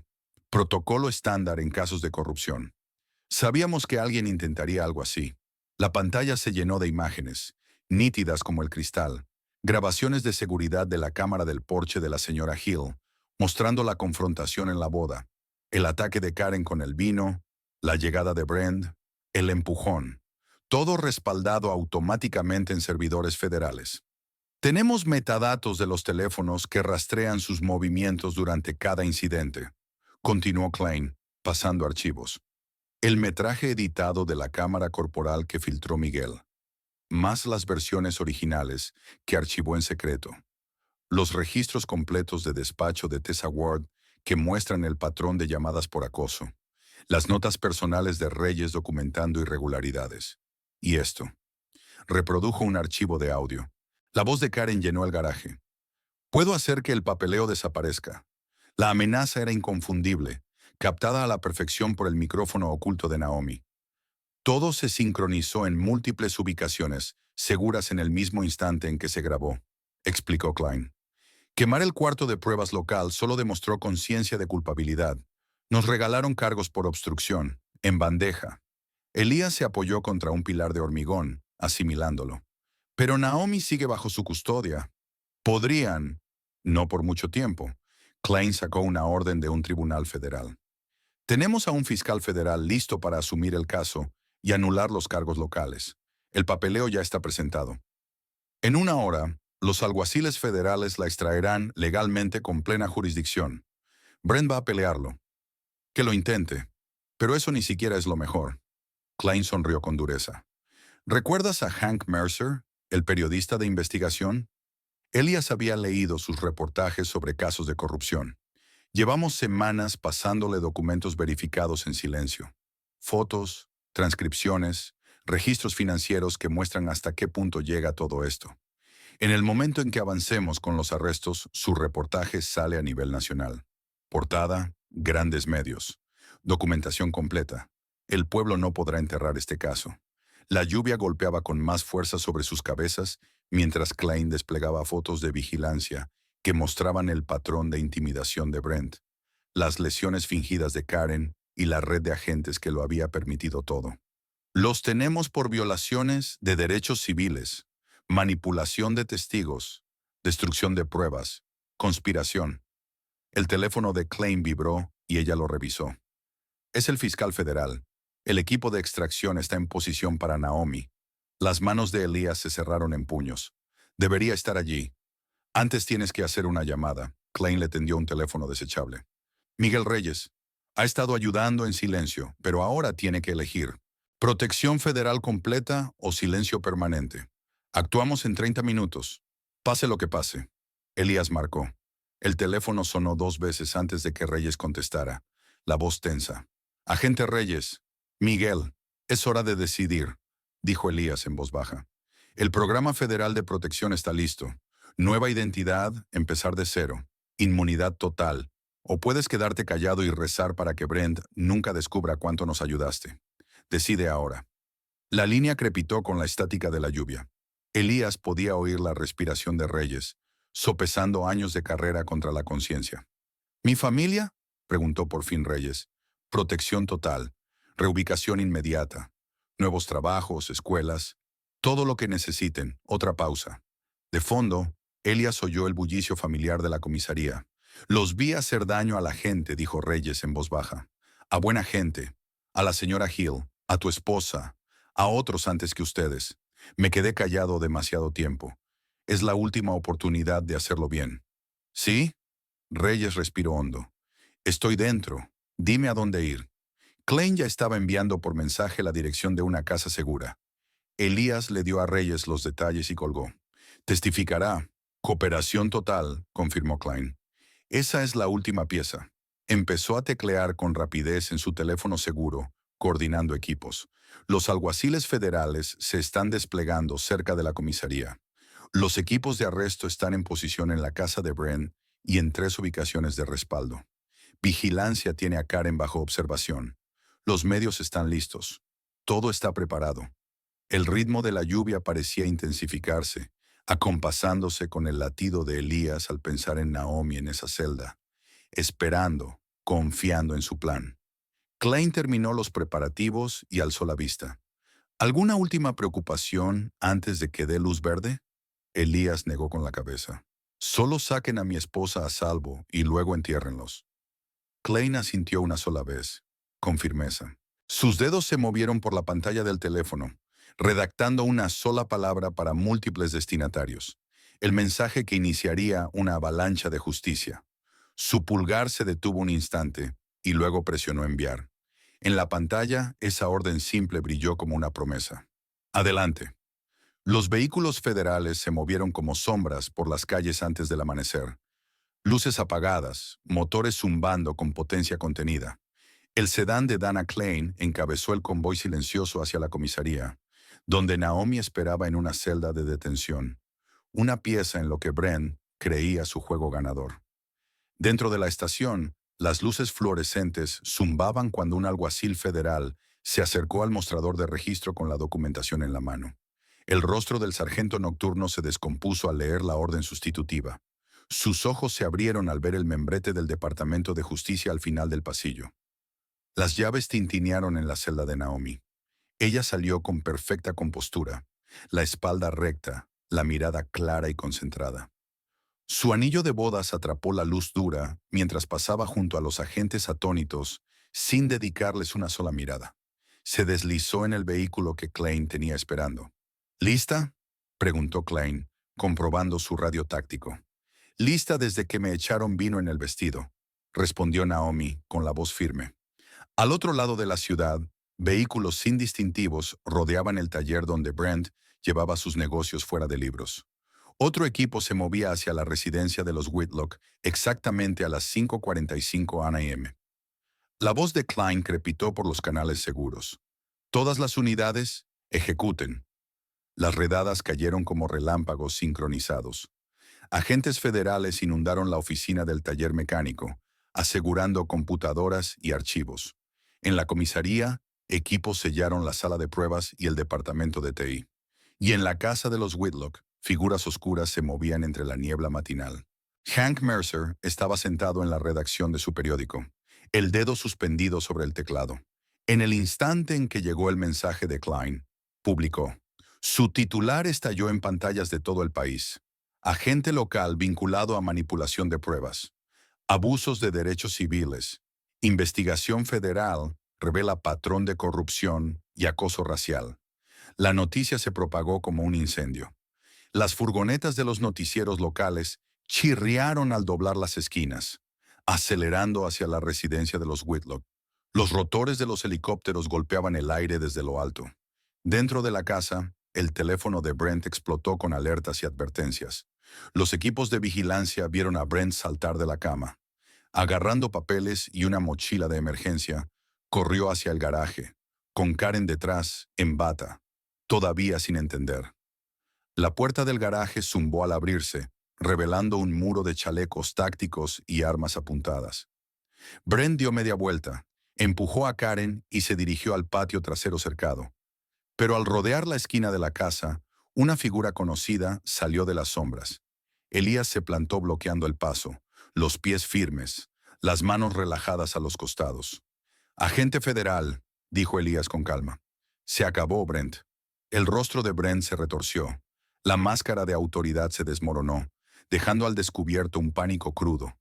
A: Protocolo estándar en casos de corrupción. Sabíamos que alguien intentaría algo así. La pantalla se llenó de imágenes, nítidas como el cristal, grabaciones de seguridad de la cámara del porche de la señora Hill, mostrando la confrontación en la boda, el ataque de Karen con el vino, la llegada de Brent, el empujón, todo respaldado automáticamente en servidores federales. Tenemos metadatos de los teléfonos que rastrean sus movimientos durante cada incidente, continuó Klein, pasando archivos. El metraje editado de la cámara corporal que filtró Miguel, más las versiones originales que archivó en secreto. Los registros completos de despacho de Tessa Ward que muestran el patrón de llamadas por acoso. Las notas personales de Reyes documentando irregularidades. Y esto. Reprodujo un archivo de audio. La voz de Karen llenó el garaje. Puedo hacer que el papeleo desaparezca. La amenaza era inconfundible, captada a la perfección por el micrófono oculto de Naomi. Todo se sincronizó en múltiples ubicaciones, seguras en el mismo instante en que se grabó, explicó Klein. Quemar el cuarto de pruebas local solo demostró conciencia de culpabilidad. Nos regalaron cargos por obstrucción, en bandeja. Elías se apoyó contra un pilar de hormigón, asimilándolo. Pero Naomi sigue bajo su custodia. Podrían, no por mucho tiempo. Klein sacó una orden de un tribunal federal. Tenemos a un fiscal federal listo para asumir el caso y anular los cargos locales. El papeleo ya está presentado. En una hora, los alguaciles federales la extraerán legalmente con plena jurisdicción. Brent va a pelearlo. Que lo intente. Pero eso ni siquiera es lo mejor. Klein sonrió con dureza. ¿Recuerdas a Hank Mercer, el periodista de investigación? Elias había leído sus reportajes sobre casos de corrupción. Llevamos semanas pasándole documentos verificados en silencio. Fotos, transcripciones, registros financieros que muestran hasta qué punto llega todo esto. En el momento en que avancemos con los arrestos, su reportaje sale a nivel nacional. Portada, grandes medios. Documentación completa. El pueblo no podrá enterrar este caso. La lluvia golpeaba con más fuerza sobre sus cabezas mientras Klein desplegaba fotos de vigilancia que mostraban el patrón de intimidación de Brent, las lesiones fingidas de Karen y la red de agentes que lo había permitido todo. Los tenemos por violaciones de derechos civiles, manipulación de testigos, destrucción de pruebas, conspiración. El teléfono de Klein vibró y ella lo revisó. Es el fiscal federal. El equipo de extracción está en posición para Naomi. Las manos de Elías se cerraron en puños. Debería estar allí. Antes tienes que hacer una llamada. Klein le tendió un teléfono desechable. Miguel Reyes. Ha estado ayudando en silencio, pero ahora tiene que elegir. Protección federal completa o silencio permanente. Actuamos en 30 minutos. Pase lo que pase. Elías marcó. El teléfono sonó 2 veces antes de que Reyes contestara. La voz tensa. Agente Reyes. Miguel. Es hora de decidir, dijo Elías en voz baja. El programa federal de protección está listo. Nueva identidad, empezar de cero. Inmunidad total. O puedes quedarte callado y rezar para que Brent nunca descubra cuánto nos ayudaste. Decide ahora. La línea crepitó con la estática de la lluvia. Elías podía oír la respiración de Reyes, sopesando años de carrera contra la conciencia. ¿Mi familia? Preguntó por fin Reyes. Protección total, reubicación inmediata, nuevos trabajos, escuelas, todo lo que necesiten. Otra pausa. De fondo, Elías oyó el bullicio familiar de la comisaría. Los vi hacer daño a la gente, dijo Reyes en voz baja. A buena gente, a la señora Hill, a tu esposa, a otros antes que ustedes. Me quedé callado demasiado tiempo. Es la última oportunidad de hacerlo bien. ¿Sí? Reyes respiró hondo. Estoy dentro. Dime a dónde ir. Klein ya estaba enviando por mensaje la dirección de una casa segura. Elías le dio a Reyes los detalles y colgó. Testificará. Cooperación total, confirmó Klein. Esa es la última pieza. Empezó a teclear con rapidez en su teléfono seguro, coordinando equipos. Los alguaciles federales se están desplegando cerca de la comisaría. Los equipos de arresto están en posición en la casa de Brent y en 3 ubicaciones de respaldo. Vigilancia tiene a Karen bajo observación. Los medios están listos. Todo está preparado. El ritmo de la lluvia parecía intensificarse, acompasándose con el latido de Elías al pensar en Naomi en esa celda, esperando, confiando en su plan. Klein terminó los preparativos y alzó la vista. ¿Alguna última preocupación antes de que dé luz verde? Elías negó con la cabeza. Solo saquen a mi esposa a salvo y luego entiérrenlos. Klein asintió una sola vez, con firmeza. Sus dedos se movieron por la pantalla del teléfono, redactando una sola palabra para múltiples destinatarios, el mensaje que iniciaría una avalancha de justicia. Su pulgar se detuvo un instante y luego presionó enviar. En la pantalla, esa orden simple brilló como una promesa. Adelante. Los vehículos federales se movieron como sombras por las calles antes del amanecer. Luces apagadas, motores zumbando con potencia contenida. El sedán de Dana Klein encabezó el convoy silencioso hacia la comisaría, donde Naomi esperaba en una celda de detención, una pieza en lo que Brent creía su juego ganador. Dentro de la estación, las luces fluorescentes zumbaban cuando un alguacil federal se acercó al mostrador de registro con la documentación en la mano. El rostro del sargento nocturno se descompuso al leer la orden sustitutiva. Sus ojos se abrieron al ver el membrete del Departamento de Justicia al final del pasillo. Las llaves tintinearon en la celda de Naomi. Ella salió con perfecta compostura, la espalda recta, la mirada clara y concentrada. Su anillo de bodas atrapó la luz dura mientras pasaba junto a los agentes atónitos sin dedicarles una sola mirada. Se deslizó en el vehículo que Klein tenía esperando. ¿Lista?, preguntó Klein, comprobando su radio táctico. Lista desde que me echaron vino en el vestido. respondió Naomi con la voz firme. Al otro lado de la ciudad, vehículos sin distintivos rodeaban el taller donde Brent llevaba sus negocios fuera de libros. Otro equipo se movía hacia la residencia de los Whitlock exactamente a las 5:45 a.m. La voz de Klein crepitó por los canales seguros. Todas las unidades, ejecuten. Las redadas cayeron como relámpagos sincronizados. Agentes federales inundaron la oficina del taller mecánico, asegurando computadoras y archivos. En la comisaría, equipos sellaron la sala de pruebas y el departamento de TI. Y en la casa de los Whitlock, figuras oscuras se movían entre la niebla matinal. Hank Mercer estaba sentado en la redacción de su periódico, el dedo suspendido sobre el teclado. En el instante en que llegó el mensaje de Klein, publicó: su titular estalló en pantallas de todo el país. Agente local vinculado a manipulación de pruebas. Abusos de derechos civiles. Investigación federal revela patrón de corrupción y acoso racial. La noticia se propagó como un incendio. Las furgonetas de los noticieros locales chirriaron al doblar las esquinas, acelerando hacia la residencia de los Whitlock. Los rotores de los helicópteros golpeaban el aire desde lo alto. Dentro de la casa, el teléfono de Brent explotó con alertas y advertencias. Los equipos de vigilancia vieron a Brent saltar de la cama. Agarrando papeles y una mochila de emergencia, corrió hacia el garaje, con Karen detrás, en bata, todavía sin entender. La puerta del garaje zumbó al abrirse, revelando un muro de chalecos tácticos y armas apuntadas. Brent dio media vuelta, empujó a Karen y se dirigió al patio trasero cercado. Pero al rodear la esquina de la casa, una figura conocida salió de las sombras. Elías se plantó bloqueando el paso, los pies firmes, las manos relajadas a los costados. «Agente federal», dijo Elías con calma. «Se acabó, Brent». El rostro de Brent se retorció. La máscara de autoridad se desmoronó, dejando al descubierto un pánico crudo.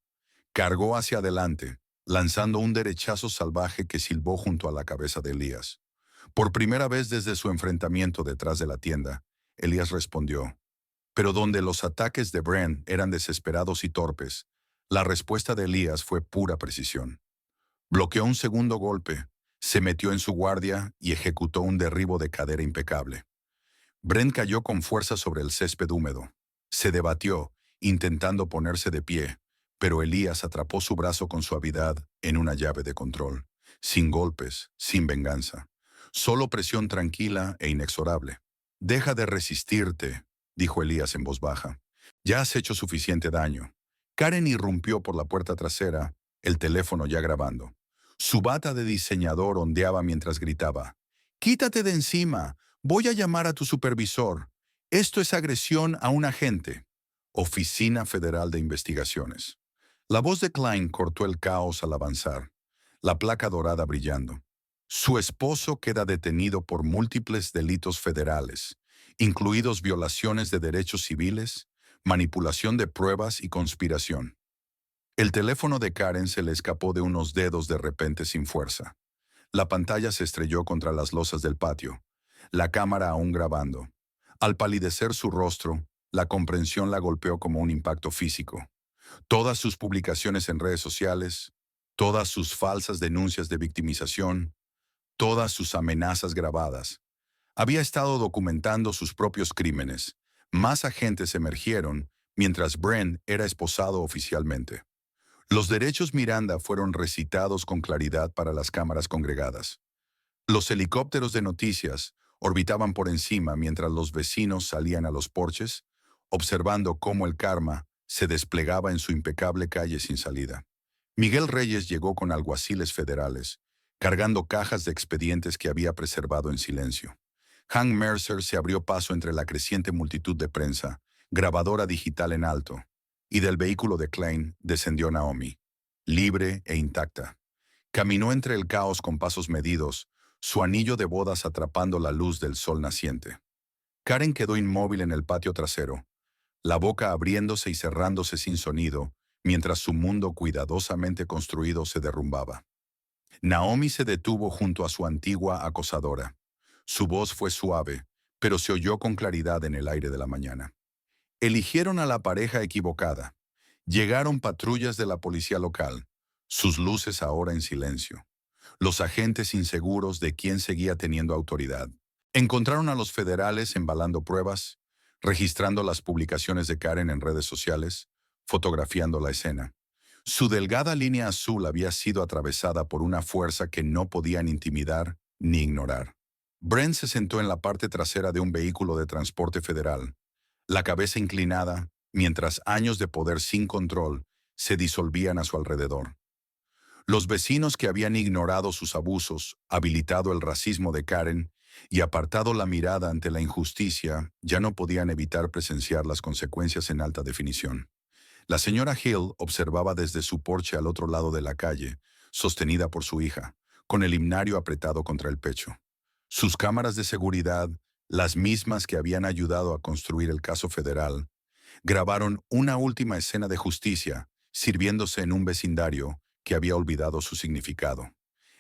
A: Cargó hacia adelante, lanzando un derechazo salvaje que silbó junto a la cabeza de Elías. Por primera vez desde su enfrentamiento detrás de la tienda, Elías respondió. Pero donde los ataques de Brent eran desesperados y torpes, la respuesta de Elías fue pura precisión. Bloqueó un segundo golpe, se metió en su guardia y ejecutó un derribo de cadera impecable. Brent cayó con fuerza sobre el césped húmedo. Se debatió, intentando ponerse de pie, pero Elías atrapó su brazo con suavidad en una llave de control, sin golpes, sin venganza. Solo presión tranquila e inexorable. «Deja de resistirte», dijo Elías en voz baja. «Ya has hecho suficiente daño». Karen irrumpió por la puerta trasera, el teléfono ya grabando. Su bata de diseñador ondeaba mientras gritaba. «Quítate de encima. Voy a llamar a tu supervisor. Esto es agresión a un agente». Oficina Federal de Investigaciones. La voz de Klein cortó el caos al avanzar, la placa dorada brillando. Su esposo queda detenido por múltiples delitos federales, incluidos violaciones de derechos civiles, manipulación de pruebas y conspiración. El teléfono de Karen se le escapó de unos dedos de repente sin fuerza. La pantalla se estrelló contra las losas del patio, la cámara aún grabando. Al palidecer su rostro, la comprensión la golpeó como un impacto físico. Todas sus publicaciones en redes sociales, todas sus falsas denuncias de victimización, todas sus amenazas grabadas. Había estado documentando sus propios crímenes. Más agentes emergieron mientras Brent era esposado oficialmente. Los derechos Miranda fueron recitados con claridad para las cámaras congregadas. Los helicópteros de noticias orbitaban por encima mientras los vecinos salían a los porches, observando cómo el karma se desplegaba en su impecable calle sin salida. Miguel Reyes llegó con alguaciles federales, cargando cajas de expedientes que había preservado en silencio. Hank Mercer se abrió paso entre la creciente multitud de prensa, grabadora digital en alto, y del vehículo de Klein descendió Naomi, libre e intacta. Caminó entre el caos con pasos medidos, su anillo de bodas atrapando la luz del sol naciente. Karen quedó inmóvil en el patio trasero, la boca abriéndose y cerrándose sin sonido, mientras su mundo cuidadosamente construido se derrumbaba. Naomi se detuvo junto a su antigua acosadora. Su voz fue suave, pero se oyó con claridad en el aire de la mañana. Eligieron a la pareja equivocada. Llegaron patrullas de la policía local. sus luces ahora en silencio. Los agentes inseguros de quién seguía teniendo autoridad. Encontraron a los federales embalando pruebas, registrando las publicaciones de Karen en redes sociales, fotografiando la escena. Su delgada línea azul había sido atravesada por una fuerza que no podían intimidar ni ignorar. Brent se sentó en la parte trasera de un vehículo de transporte federal, la cabeza inclinada, mientras años de poder sin control se disolvían a su alrededor. Los vecinos que habían ignorado sus abusos, habilitado el racismo de Karen y apartado la mirada ante la injusticia, ya no podían evitar presenciar las consecuencias en alta definición. La señora Hill observaba desde su porche al otro lado de la calle, sostenida por su hija, con el himnario apretado contra el pecho. Sus cámaras de seguridad, las mismas que habían ayudado a construir el caso federal, grabaron una última escena de justicia, sirviéndose en un vecindario que había olvidado su significado.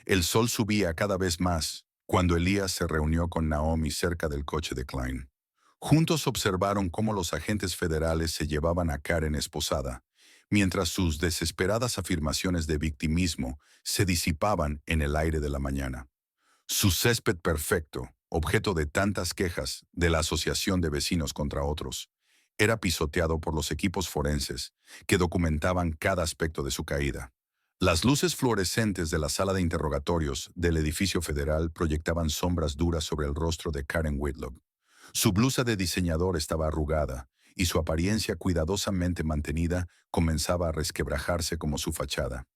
A: El sol subía cada vez más cuando Elías se reunió con Naomi cerca del coche de Klein. Juntos observaron cómo los agentes federales se llevaban a Karen esposada, mientras sus desesperadas afirmaciones de victimismo se disipaban en el aire de la mañana. Su césped perfecto, objeto de tantas quejas de la Asociación de Vecinos contra otros, era pisoteado por los equipos forenses que documentaban cada aspecto de su caída. Las luces fluorescentes de la sala de interrogatorios del edificio federal proyectaban sombras duras sobre el rostro de Karen Whitlock. Su blusa de diseñador estaba arrugada y su apariencia cuidadosamente mantenida comenzaba a resquebrajarse como su fachada.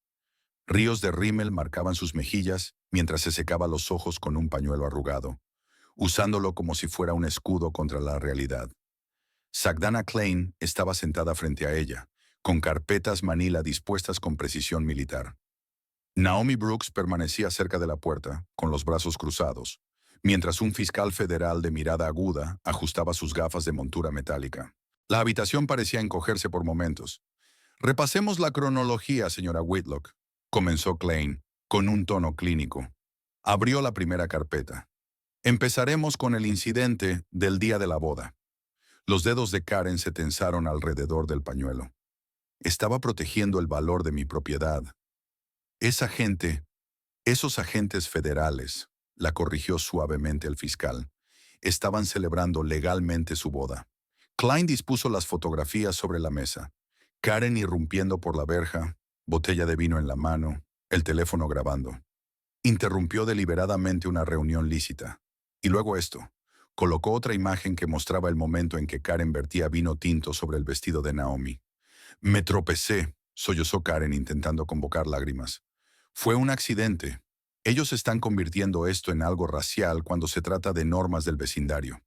A: Ríos de rímel marcaban sus mejillas mientras se secaba los ojos con un pañuelo arrugado, usándolo como si fuera un escudo contra la realidad. Sagdana Klein estaba sentada frente a ella, con carpetas manila dispuestas con precisión militar. Naomi Brooks permanecía cerca de la puerta, con los brazos cruzados, mientras un fiscal federal de mirada aguda ajustaba sus gafas de montura metálica. La habitación parecía encogerse por momentos. «Repasemos la cronología, señora Whitlock», comenzó Klein, con un tono clínico. Abrió la primera carpeta. «Empezaremos con el incidente del día de la boda». Los dedos de Karen se tensaron alrededor del pañuelo. «Estaba protegiendo el valor de mi propiedad». «Esa gente, esos agentes federales», la corrigió suavemente el fiscal, «estaban celebrando legalmente su boda». Klein dispuso las fotografías sobre la mesa. Karen irrumpiendo por la verja, botella de vino en la mano, el teléfono grabando. Interrumpió deliberadamente una reunión lícita. Y luego esto. Colocó otra imagen que mostraba el momento en que Karen vertía vino tinto sobre el vestido de Naomi. «Me tropecé», sollozó Karen intentando convocar lágrimas. «Fue un accidente. Ellos están convirtiendo esto en algo racial cuando se trata de normas del vecindario».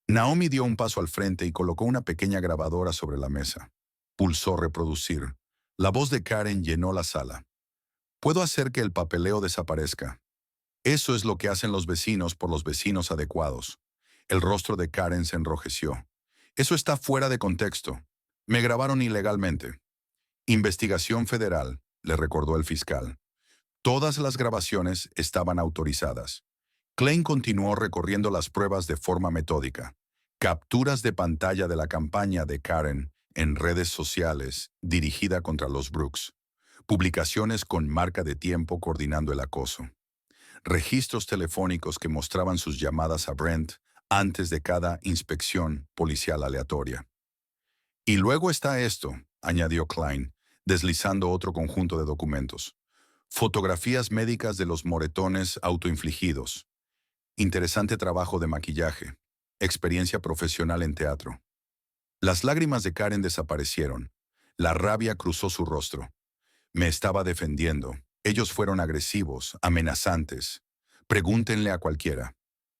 A: Naomi dio un paso al frente y colocó una pequeña grabadora sobre la mesa. Pulsó reproducir. La voz de Karen llenó la sala. «Puedo hacer que el papeleo desaparezca. Eso es lo que hacen los vecinos por los vecinos adecuados». El rostro de Karen se enrojeció. «Eso está fuera de contexto. Me grabaron ilegalmente». «Investigación federal», le recordó el fiscal. «Todas las grabaciones estaban autorizadas». Klein continuó recorriendo las pruebas de forma metódica. Capturas de pantalla de la campaña de Karen en redes sociales dirigida contra los Brooks. Publicaciones con marca de tiempo coordinando el acoso. Registros telefónicos que mostraban sus llamadas a Brent antes de cada inspección policial aleatoria. «Y luego está esto», añadió Klein, deslizando otro conjunto de documentos. «Fotografías médicas de los moretones autoinfligidos. Interesante trabajo de maquillaje. Experiencia profesional en teatro». Las lágrimas de Karen desaparecieron. La rabia cruzó su rostro. «Me estaba defendiendo. Ellos fueron agresivos, amenazantes. Pregúntenle a cualquiera».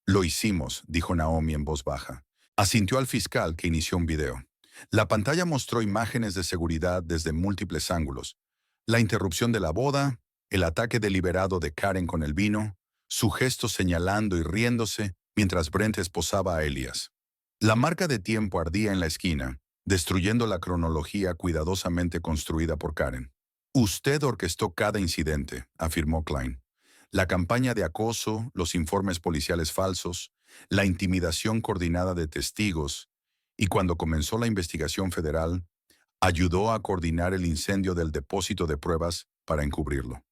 A: «Lo hicimos», dijo Naomi en voz baja. Asintió al fiscal que inició un video. La pantalla mostró imágenes de seguridad desde múltiples ángulos. La interrupción de la boda, el ataque deliberado de Karen con el vino, su gesto señalando y riéndose mientras Brent esposaba a Elias. La marca de tiempo ardía en la esquina, destruyendo la cronología cuidadosamente construida por Karen. «Usted orquestó cada incidente», afirmó Klein. «La campaña de acoso, los informes policiales falsos, la intimidación coordinada de testigos, y cuando comenzó la investigación federal, ayudó a coordinar el incendio del depósito de pruebas para encubrirlo.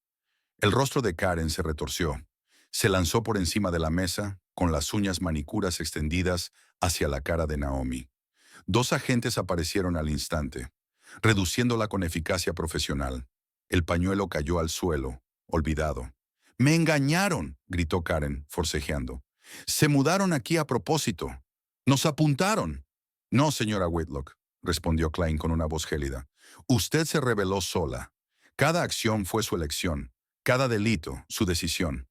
A: El rostro de Karen se retorció. Se lanzó por encima de la mesa, con las uñas manicuras extendidas hacia la cara de Naomi. Dos agentes aparecieron al instante, reduciéndola con eficacia profesional. El pañuelo cayó al suelo, olvidado. «¡Me engañaron!», gritó Karen, forcejeando. «Se mudaron aquí a propósito. ¡Nos apuntaron!». «No, señora Whitlock», respondió Klein con una voz gélida. «Usted se rebeló sola. Cada acción fue su elección, cada delito su decisión».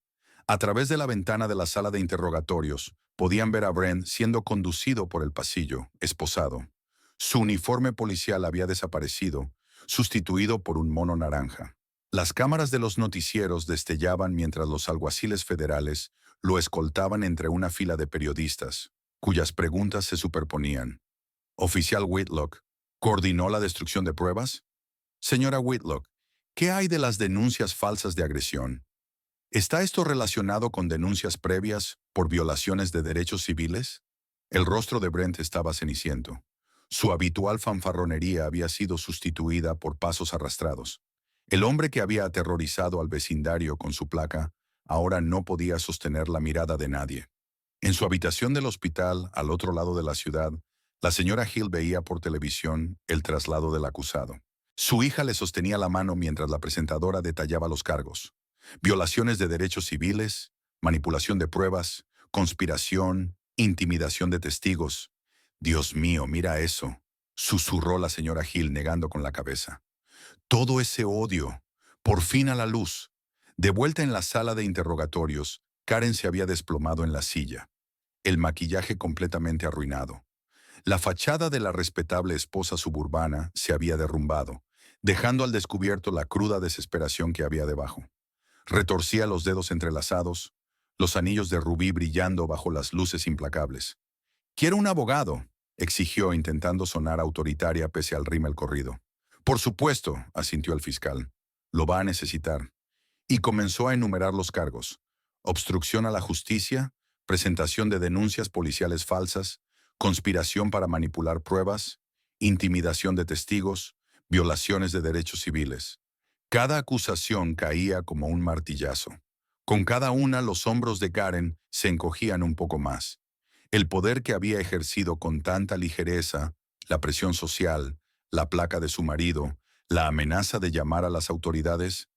A: A través de la ventana de la sala de interrogatorios, podían ver a Brent siendo conducido por el pasillo, esposado. Su uniforme policial había desaparecido, sustituido por un mono naranja. Las cámaras de los noticieros destellaban mientras los alguaciles federales lo escoltaban entre una fila de periodistas, cuyas preguntas se superponían. «Oficial Whitlock, ¿coordinó la destrucción de pruebas?». «Señora Whitlock, ¿qué hay de las denuncias falsas de agresión? ¿Está esto relacionado con denuncias previas por violaciones de derechos civiles?». El rostro de Brent estaba ceniciento. Su habitual fanfarronería había sido sustituida por pasos arrastrados. El hombre que había aterrorizado al vecindario con su placa ahora no podía sostener la mirada de nadie. En su habitación del hospital, al otro lado de la ciudad, la señora Hill veía por televisión el traslado del acusado. Su hija le sostenía la mano mientras la presentadora detallaba los cargos: violaciones de derechos civiles, manipulación de pruebas, conspiración, intimidación de testigos. «Dios mío, mira eso», susurró la señora Hill negando con la cabeza. «Todo ese odio, por fin a la luz». De vuelta en la sala de interrogatorios, Karen se había desplomado en la silla, el maquillaje completamente arruinado. La fachada de la respetable esposa suburbana se había derrumbado, dejando al descubierto la cruda desesperación que había debajo. Retorcía los dedos entrelazados, los anillos de rubí brillando bajo las luces implacables. «Quiero un abogado», exigió, intentando sonar autoritaria pese al rímel corrido. «Por supuesto», asintió el fiscal. «Lo va a necesitar». Y comenzó a enumerar los cargos: obstrucción a la justicia, presentación de denuncias policiales falsas, conspiración para manipular pruebas, intimidación de testigos, violaciones de derechos civiles. Cada acusación caía como un martillazo. Con cada una los hombros de Karen se encogían un poco más. El poder que había ejercido con tanta ligereza, la presión social, la placa de su marido, la amenaza de llamar a las autoridades,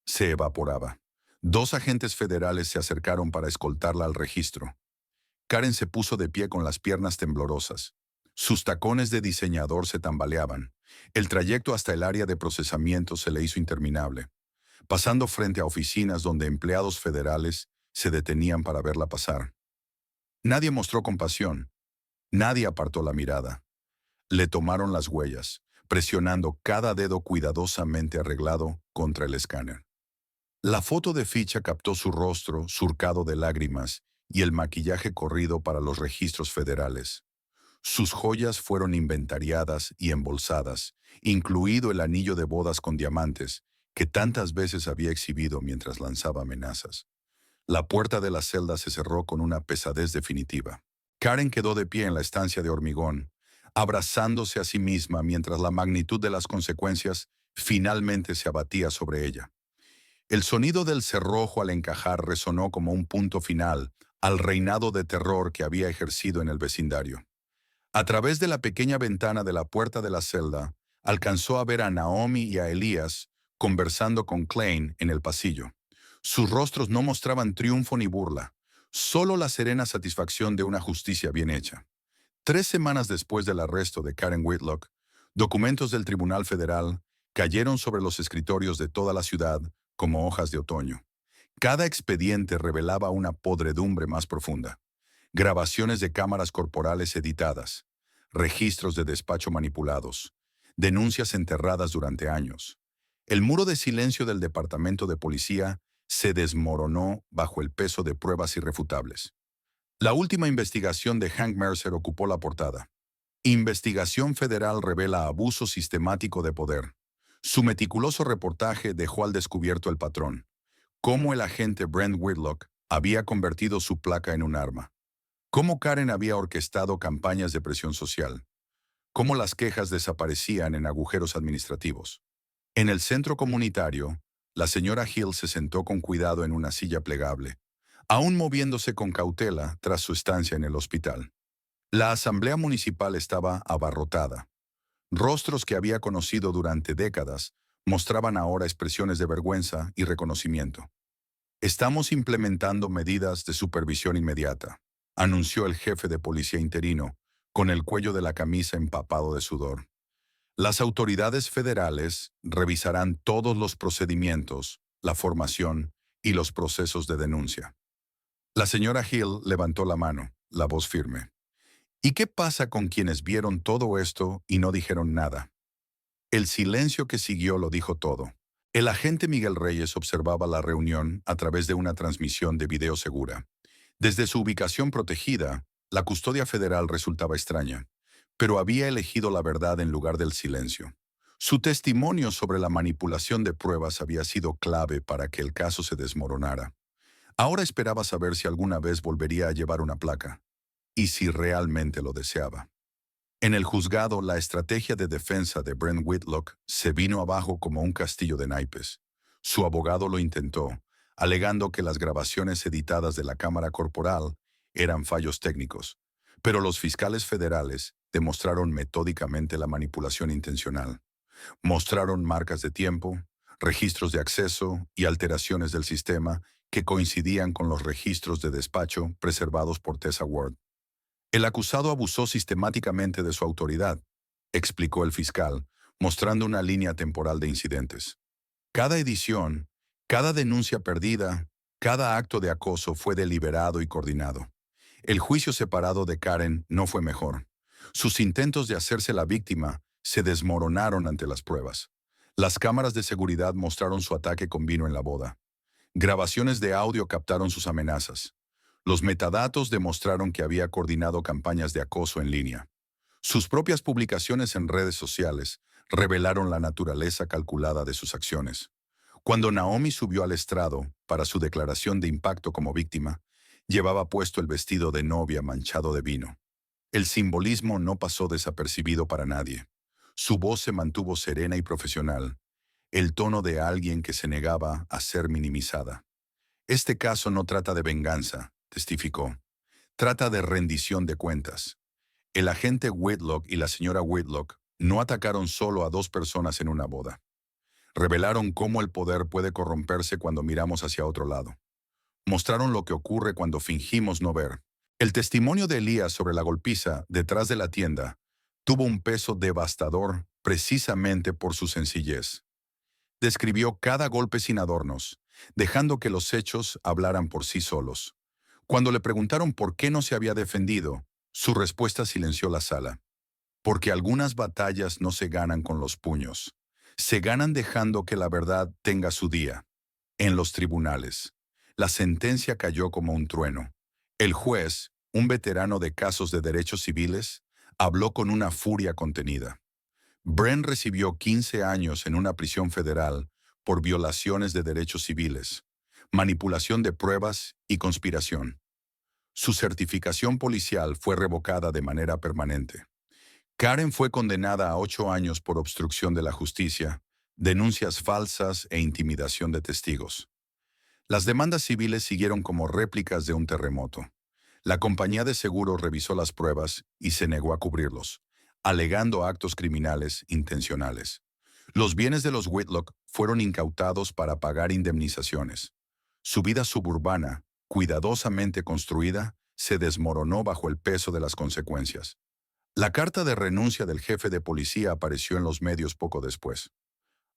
A: se evaporaba. Dos agentes federales se acercaron para escoltarla al registro. Karen se puso de pie con las piernas temblorosas. Sus tacones de diseñador se tambaleaban. El trayecto hasta el área de procesamiento se le hizo interminable, pasando frente a oficinas donde empleados federales se detenían para verla pasar. Nadie mostró compasión. Nadie apartó la mirada. Le tomaron las huellas, presionando cada dedo cuidadosamente arreglado contra el escáner. La foto de ficha captó su rostro surcado de lágrimas y el maquillaje corrido para los registros federales. Sus joyas fueron inventariadas y embolsadas, incluido el anillo de bodas con diamantes que tantas veces había exhibido mientras lanzaba amenazas. La puerta de la celda se cerró con una pesadez definitiva. Karen quedó de pie en la estancia de hormigón, abrazándose a sí misma mientras la magnitud de las consecuencias finalmente se abatía sobre ella. El sonido del cerrojo al encajar resonó como un punto final al reinado de terror que había ejercido en el vecindario. A través de la pequeña ventana de la puerta de la celda, alcanzó a ver a Naomi y a Elías conversando con Klein en el pasillo. Sus rostros no mostraban triunfo ni burla, solo la serena satisfacción de una justicia bien hecha. 3 semanas después del arresto de Karen Whitlock, documentos del Tribunal Federal cayeron sobre los escritorios de toda la ciudad como hojas de otoño. Cada expediente revelaba una podredumbre más profunda. Grabaciones de cámaras corporales editadas, registros de despacho manipulados, denuncias enterradas durante años. El muro de silencio del Departamento de Policía se desmoronó bajo el peso de pruebas irrefutables. La última investigación de Hank Mercer ocupó la portada. Investigación federal revela abuso sistemático de poder. Su meticuloso reportaje dejó al descubierto el patrón: cómo el agente Brent Whitlock había convertido su placa en un arma, cómo Karen había orquestado campañas de presión social, cómo las quejas desaparecían en agujeros administrativos. En el centro comunitario, la señora Hill se sentó con cuidado en una silla plegable, aún moviéndose con cautela tras su estancia en el hospital. La asamblea municipal estaba abarrotada. Rostros que había conocido durante décadas mostraban ahora expresiones de vergüenza y reconocimiento. Estamos implementando medidas de supervisión inmediata, anunció el jefe de policía interino, con el cuello de la camisa empapado de sudor. Las autoridades federales revisarán todos los procedimientos, la formación y los procesos de denuncia. La señora Hill levantó la mano, la voz firme. ¿Y qué pasa con quienes vieron todo esto y no dijeron nada? El silencio que siguió lo dijo todo. El agente Miguel Reyes observaba la reunión a través de una transmisión de video segura. Desde su ubicación protegida, la custodia federal resultaba extraña, pero había elegido la verdad en lugar del silencio. Su testimonio sobre la manipulación de pruebas había sido clave para que el caso se desmoronara. Ahora esperaba saber si alguna vez volvería a llevar una placa, y si realmente lo deseaba. En el juzgado, la estrategia de defensa de Brent Whitlock se vino abajo como un castillo de naipes. Su abogado lo intentó, alegando que las grabaciones editadas de la cámara corporal eran fallos técnicos, pero los fiscales federales demostraron metódicamente la manipulación intencional. Mostraron marcas de tiempo, registros de acceso y alteraciones del sistema que coincidían con los registros de despacho preservados por Tessa Ward. El acusado abusó sistemáticamente de su autoridad, explicó el fiscal, mostrando una línea temporal de incidentes. Cada edición, cada denuncia perdida, cada acto de acoso fue deliberado y coordinado. El juicio separado de Karen no fue mejor. Sus intentos de hacerse la víctima se desmoronaron ante las pruebas. Las cámaras de seguridad mostraron su ataque con vino en la boda. Grabaciones de audio captaron sus amenazas. Los metadatos demostraron que había coordinado campañas de acoso en línea. Sus propias publicaciones en redes sociales revelaron la naturaleza calculada de sus acciones. Cuando Naomi subió al estrado para su declaración de impacto como víctima, llevaba puesto el vestido de novia manchado de vino. El simbolismo no pasó desapercibido para nadie. Su voz se mantuvo serena y profesional, el tono de alguien que se negaba a ser minimizada. Este caso no trata de venganza, testificó. Trata de rendición de cuentas. El agente Whitlock y la señora Whitlock no atacaron solo a dos personas en una boda. Revelaron cómo el poder puede corromperse cuando miramos hacia otro lado. Mostraron lo que ocurre cuando fingimos no ver. El testimonio de Elías sobre la golpiza detrás de la tienda tuvo un peso devastador precisamente por su sencillez. Describió cada golpe sin adornos, dejando que los hechos hablaran por sí solos. Cuando le preguntaron por qué no se había defendido, su respuesta silenció la sala. Porque algunas batallas no se ganan con los puños. Se ganan dejando que la verdad tenga su día. En los tribunales, la sentencia cayó como un trueno. El juez, un veterano de casos de derechos civiles, habló con una furia contenida. Brent recibió 15 años en una prisión federal por violaciones de derechos civiles, manipulación de pruebas y conspiración. Su certificación policial fue revocada de manera permanente. Karen fue condenada a 8 años por obstrucción de la justicia, denuncias falsas e intimidación de testigos. Las demandas civiles siguieron como réplicas de un terremoto. La compañía de seguros revisó las pruebas y se negó a cubrirlos, alegando actos criminales intencionales. Los bienes de los Whitlock fueron incautados para pagar indemnizaciones. Su vida suburbana, cuidadosamente construida, se desmoronó bajo el peso de las consecuencias. La carta de renuncia del jefe de policía apareció en los medios poco después.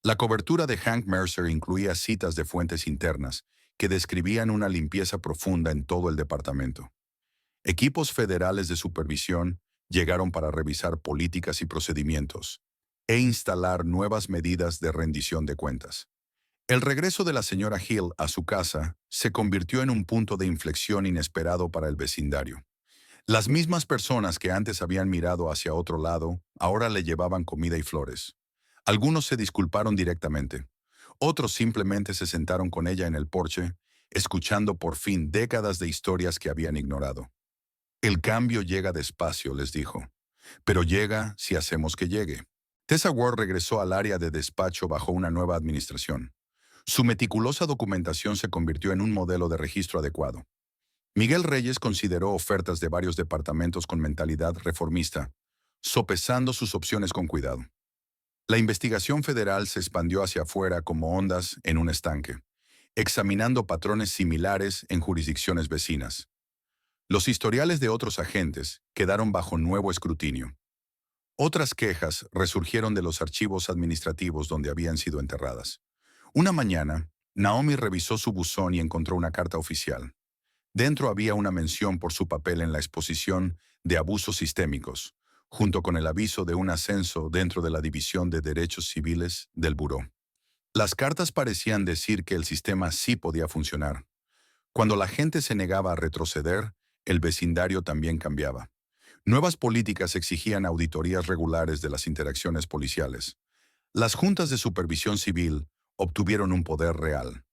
A: La cobertura de Hank Mercer incluía citas de fuentes internas que describían una limpieza profunda en todo el departamento. Equipos federales de supervisión llegaron para revisar políticas y procedimientos e instalar nuevas medidas de rendición de cuentas. El regreso de la señora Hill a su casa se convirtió en un punto de inflexión inesperado para el vecindario. Las mismas personas que antes habían mirado hacia otro lado, ahora le llevaban comida y flores. Algunos se disculparon directamente. Otros simplemente se sentaron con ella en el porche, escuchando por fin décadas de historias que habían ignorado. El cambio llega despacio, les dijo, pero llega si hacemos que llegue. Tessa Ward regresó al área de despacho bajo una nueva administración. Su meticulosa documentación se convirtió en un modelo de registro adecuado. Miguel Reyes consideró ofertas de varios departamentos con mentalidad reformista, sopesando sus opciones con cuidado. La investigación federal se expandió hacia afuera como ondas en un estanque, examinando patrones similares en jurisdicciones vecinas. Los historiales de otros agentes quedaron bajo nuevo escrutinio. Otras quejas resurgieron de los archivos administrativos donde habían sido enterradas. Una mañana, Naomi revisó su buzón y encontró una carta oficial. Dentro había una mención por su papel en la exposición de abusos sistémicos, junto con el aviso de un ascenso dentro de la División de Derechos Civiles del Buró. Las cartas parecían decir que el sistema sí podía funcionar. Cuando la gente se negaba a retroceder, el vecindario también cambiaba. Nuevas políticas exigían auditorías regulares de las interacciones policiales. Las juntas de supervisión civil obtuvieron un poder real.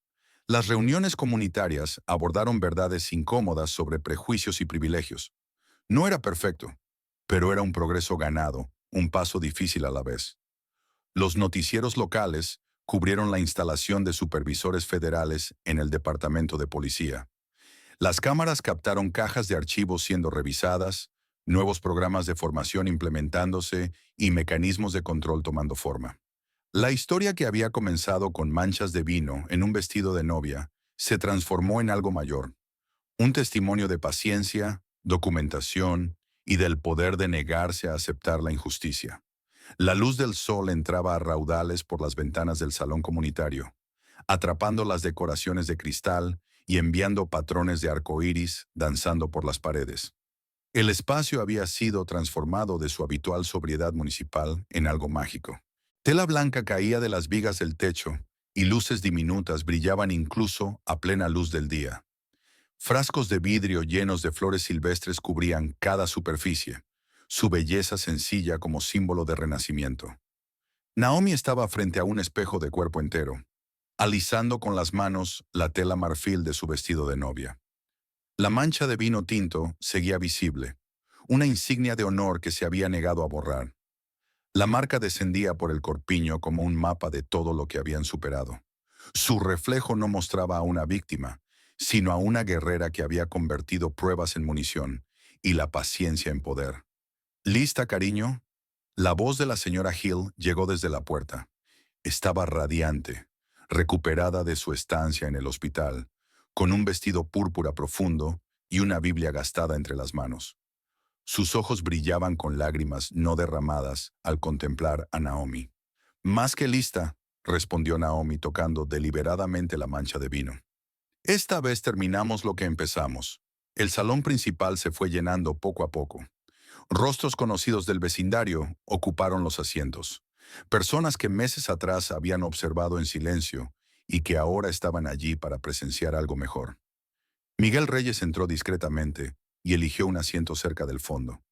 A: Las reuniones comunitarias abordaron verdades incómodas sobre prejuicios y privilegios. No era perfecto, pero era un progreso ganado, un paso difícil a la vez. Los noticieros locales cubrieron la instalación de supervisores federales en el Departamento de Policía. Las cámaras captaron cajas de archivos siendo revisadas, nuevos programas de formación implementándose y mecanismos de control tomando forma. La historia que había comenzado con manchas de vino en un vestido de novia se transformó en algo mayor, un testimonio de paciencia, documentación y del poder de negarse a aceptar la injusticia. La luz del sol entraba a raudales por las ventanas del salón comunitario, atrapando las decoraciones de cristal y enviando patrones de arco iris danzando por las paredes. El espacio había sido transformado de su habitual sobriedad municipal en algo mágico. Tela blanca caía de las vigas del techo y luces diminutas brillaban incluso a plena luz del día. Frascos de vidrio llenos de flores silvestres cubrían cada superficie, su belleza sencilla como símbolo de renacimiento. Naomi estaba frente a un espejo de cuerpo entero, alisando con las manos la tela marfil de su vestido de novia. La mancha de vino tinto seguía visible, una insignia de honor que se había negado a borrar. La marca descendía por el corpiño como un mapa de todo lo que habían superado. Su reflejo no mostraba a una víctima, sino a una guerrera que había convertido pruebas en munición y la paciencia en poder. ¿Lista, cariño? La voz de la señora Hill llegó desde la puerta. Estaba radiante, recuperada de su estancia en el hospital, con un vestido púrpura profundo y una Biblia gastada entre las manos. Sus ojos brillaban con lágrimas no derramadas al contemplar a Naomi. «Más que lista», respondió Naomi tocando deliberadamente la mancha de vino. «Esta vez terminamos lo que empezamos». El salón principal se fue llenando poco a poco. Rostros conocidos del vecindario ocuparon los asientos. Personas que meses atrás habían observado en silencio y que ahora estaban allí para presenciar algo mejor. Miguel Reyes entró discretamente y eligió un asiento cerca del fondo.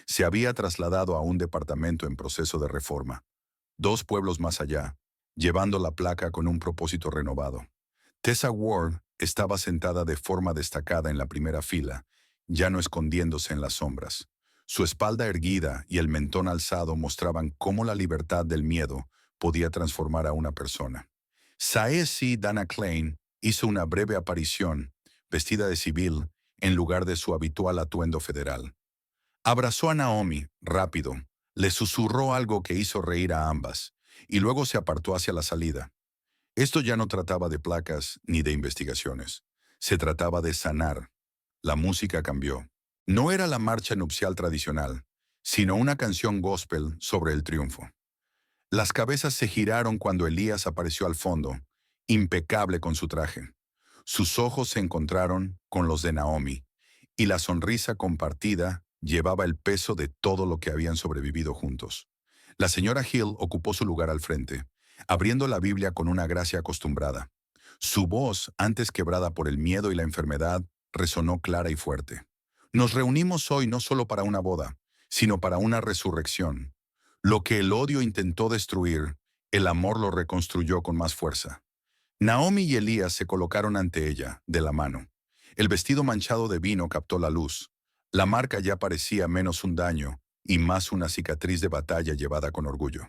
A: Se había trasladado a un departamento en proceso de reforma, 2 pueblos más allá, llevando la placa con un propósito renovado. Tessa Ward estaba sentada de forma destacada en la primera fila, ya no escondiéndose en las sombras. Su espalda erguida y el mentón alzado mostraban cómo la libertad del miedo podía transformar a una persona. Saesi Dana Klein hizo una breve aparición, vestida de civil, en lugar de su habitual atuendo federal. Abrazó a Naomi, rápido, le susurró algo que hizo reír a ambas, y luego se apartó hacia la salida. Esto ya no trataba de placas ni de investigaciones. Se trataba de sanar. La música cambió. No era la marcha nupcial tradicional, sino una canción gospel sobre el triunfo. Las cabezas se giraron cuando Elías apareció al fondo, impecable con su traje. Sus ojos se encontraron con los de Naomi, y la sonrisa compartida llevaba el peso de todo lo que habían sobrevivido juntos. La señora Hill ocupó su lugar al frente, abriendo la Biblia con una gracia acostumbrada. Su voz, antes quebrada por el miedo y la enfermedad, resonó clara y fuerte. Nos reunimos hoy no solo para una boda, sino para una resurrección. Lo que el odio intentó destruir, el amor lo reconstruyó con más fuerza. Naomi y Elías se colocaron ante ella, de la mano. El vestido manchado de vino captó la luz. La marca ya parecía menos un daño y más una cicatriz de batalla llevada con orgullo.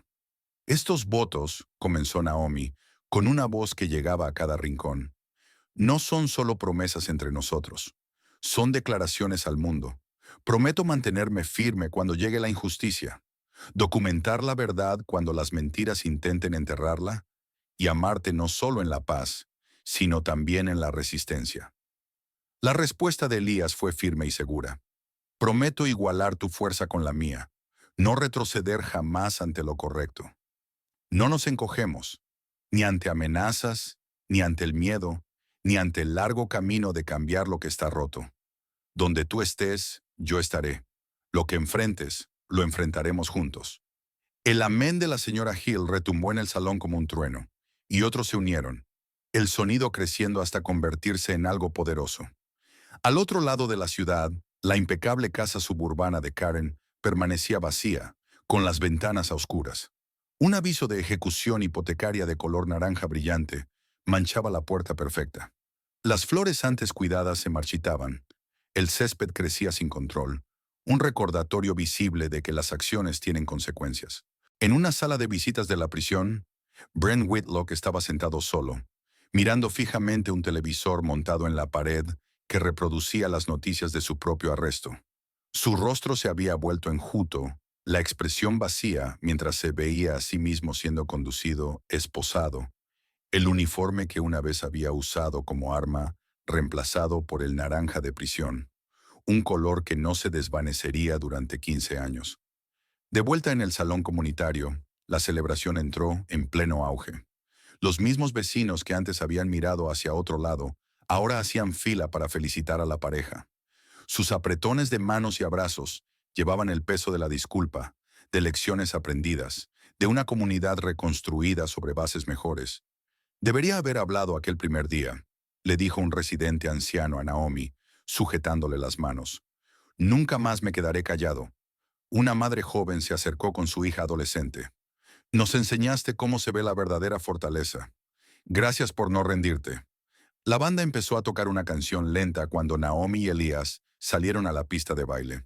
A: Estos votos, comenzó Naomi, con una voz que llegaba a cada rincón, no son solo promesas entre nosotros, son declaraciones al mundo. Prometo mantenerme firme cuando llegue la injusticia, documentar la verdad cuando las mentiras intenten enterrarla, y amarte no solo en la paz, sino también en la resistencia. La respuesta de Elías fue firme y segura. Prometo igualar tu fuerza con la mía, no retroceder jamás ante lo correcto. No nos encogemos, ni ante amenazas, ni ante el miedo, ni ante el largo camino de cambiar lo que está roto. Donde tú estés, yo estaré. Lo que enfrentes, lo enfrentaremos juntos. El amén de la señora Hill retumbó en el salón como un trueno, y otros se unieron, el sonido creciendo hasta convertirse en algo poderoso. Al otro lado de la ciudad, la impecable casa suburbana de Karen permanecía vacía, con las ventanas a oscuras. Un aviso de ejecución hipotecaria de color naranja brillante manchaba la puerta perfecta. Las flores antes cuidadas se marchitaban. El césped crecía sin control, un recordatorio visible de que las acciones tienen consecuencias. En una sala de visitas de la prisión, Brent Whitlock estaba sentado solo, mirando fijamente un televisor montado en la pared que reproducía las noticias de su propio arresto. Su rostro se había vuelto enjuto, la expresión vacía mientras se veía a sí mismo siendo conducido, esposado, el uniforme que una vez había usado como arma, reemplazado por el naranja de prisión, un color que no se desvanecería durante 15 años. De vuelta en el salón comunitario, la celebración entró en pleno auge. Los mismos vecinos que antes habían mirado hacia otro lado, ahora hacían fila para felicitar a la pareja. Sus apretones de manos y abrazos llevaban el peso de la disculpa, de lecciones aprendidas, de una comunidad reconstruida sobre bases mejores. Debería haber hablado aquel primer día, le dijo un residente anciano a Naomi, sujetándole las manos. Nunca más me quedaré callado. Una madre joven se acercó con su hija adolescente. Nos enseñaste cómo se ve la verdadera fortaleza. Gracias por no rendirte. La banda empezó a tocar una canción lenta cuando Naomi y Elías salieron a la pista de baile.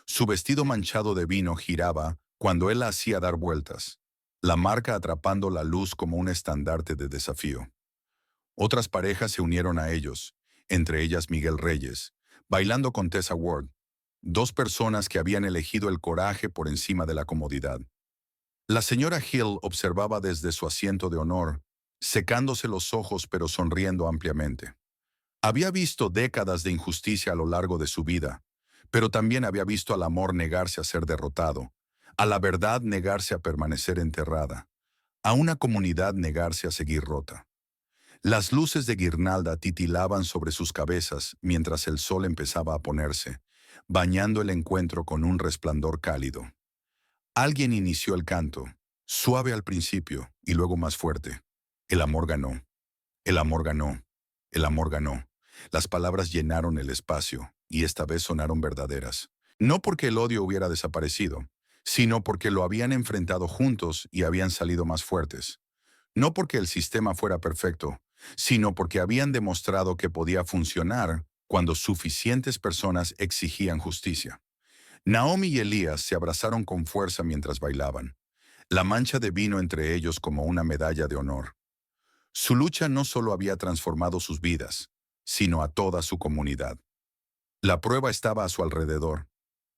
A: Su vestido manchado de vino giraba cuando él la hacía dar vueltas, la marca atrapando la luz como un estandarte de desafío. Otras parejas se unieron a ellos, entre ellas Miguel Reyes, bailando con Tessa Ward, dos personas que habían elegido el coraje por encima de la comodidad. La señora Hill observaba desde su asiento de honor, secándose los ojos pero sonriendo ampliamente. Había visto décadas de injusticia a lo largo de su vida, pero también había visto al amor negarse a ser derrotado, a la verdad negarse a permanecer enterrada, a una comunidad negarse a seguir rota. Las luces de guirnalda titilaban sobre sus cabezas mientras el sol empezaba a ponerse, bañando el encuentro con un resplandor cálido. Alguien inició el canto, suave al principio y luego más fuerte. El amor ganó, el amor ganó, el amor ganó. Las palabras llenaron el espacio y esta vez sonaron verdaderas. No porque el odio hubiera desaparecido, sino porque lo habían enfrentado juntos y habían salido más fuertes. No porque el sistema fuera perfecto, sino porque habían demostrado que podía funcionar cuando suficientes personas exigían justicia. Naomi y Elías se abrazaron con fuerza mientras bailaban, la mancha de vino entre ellos como una medalla de honor. Su lucha no solo había transformado sus vidas, sino a toda su comunidad. La prueba estaba a su alrededor,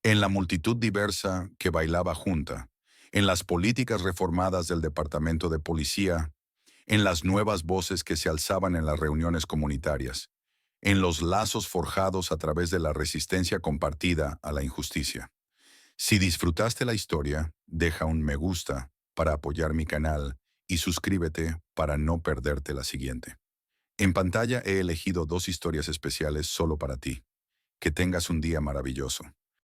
A: en la multitud diversa que bailaba junta, en las políticas reformadas del Departamento de Policía, en las nuevas voces que se alzaban en las reuniones comunitarias, en los lazos forjados a través de la resistencia compartida a la injusticia. Si disfrutaste la historia, deja un me gusta para apoyar mi canal y suscríbete para no perderte la siguiente. En pantalla he elegido dos historias especiales solo para ti. Que tengas un día maravilloso.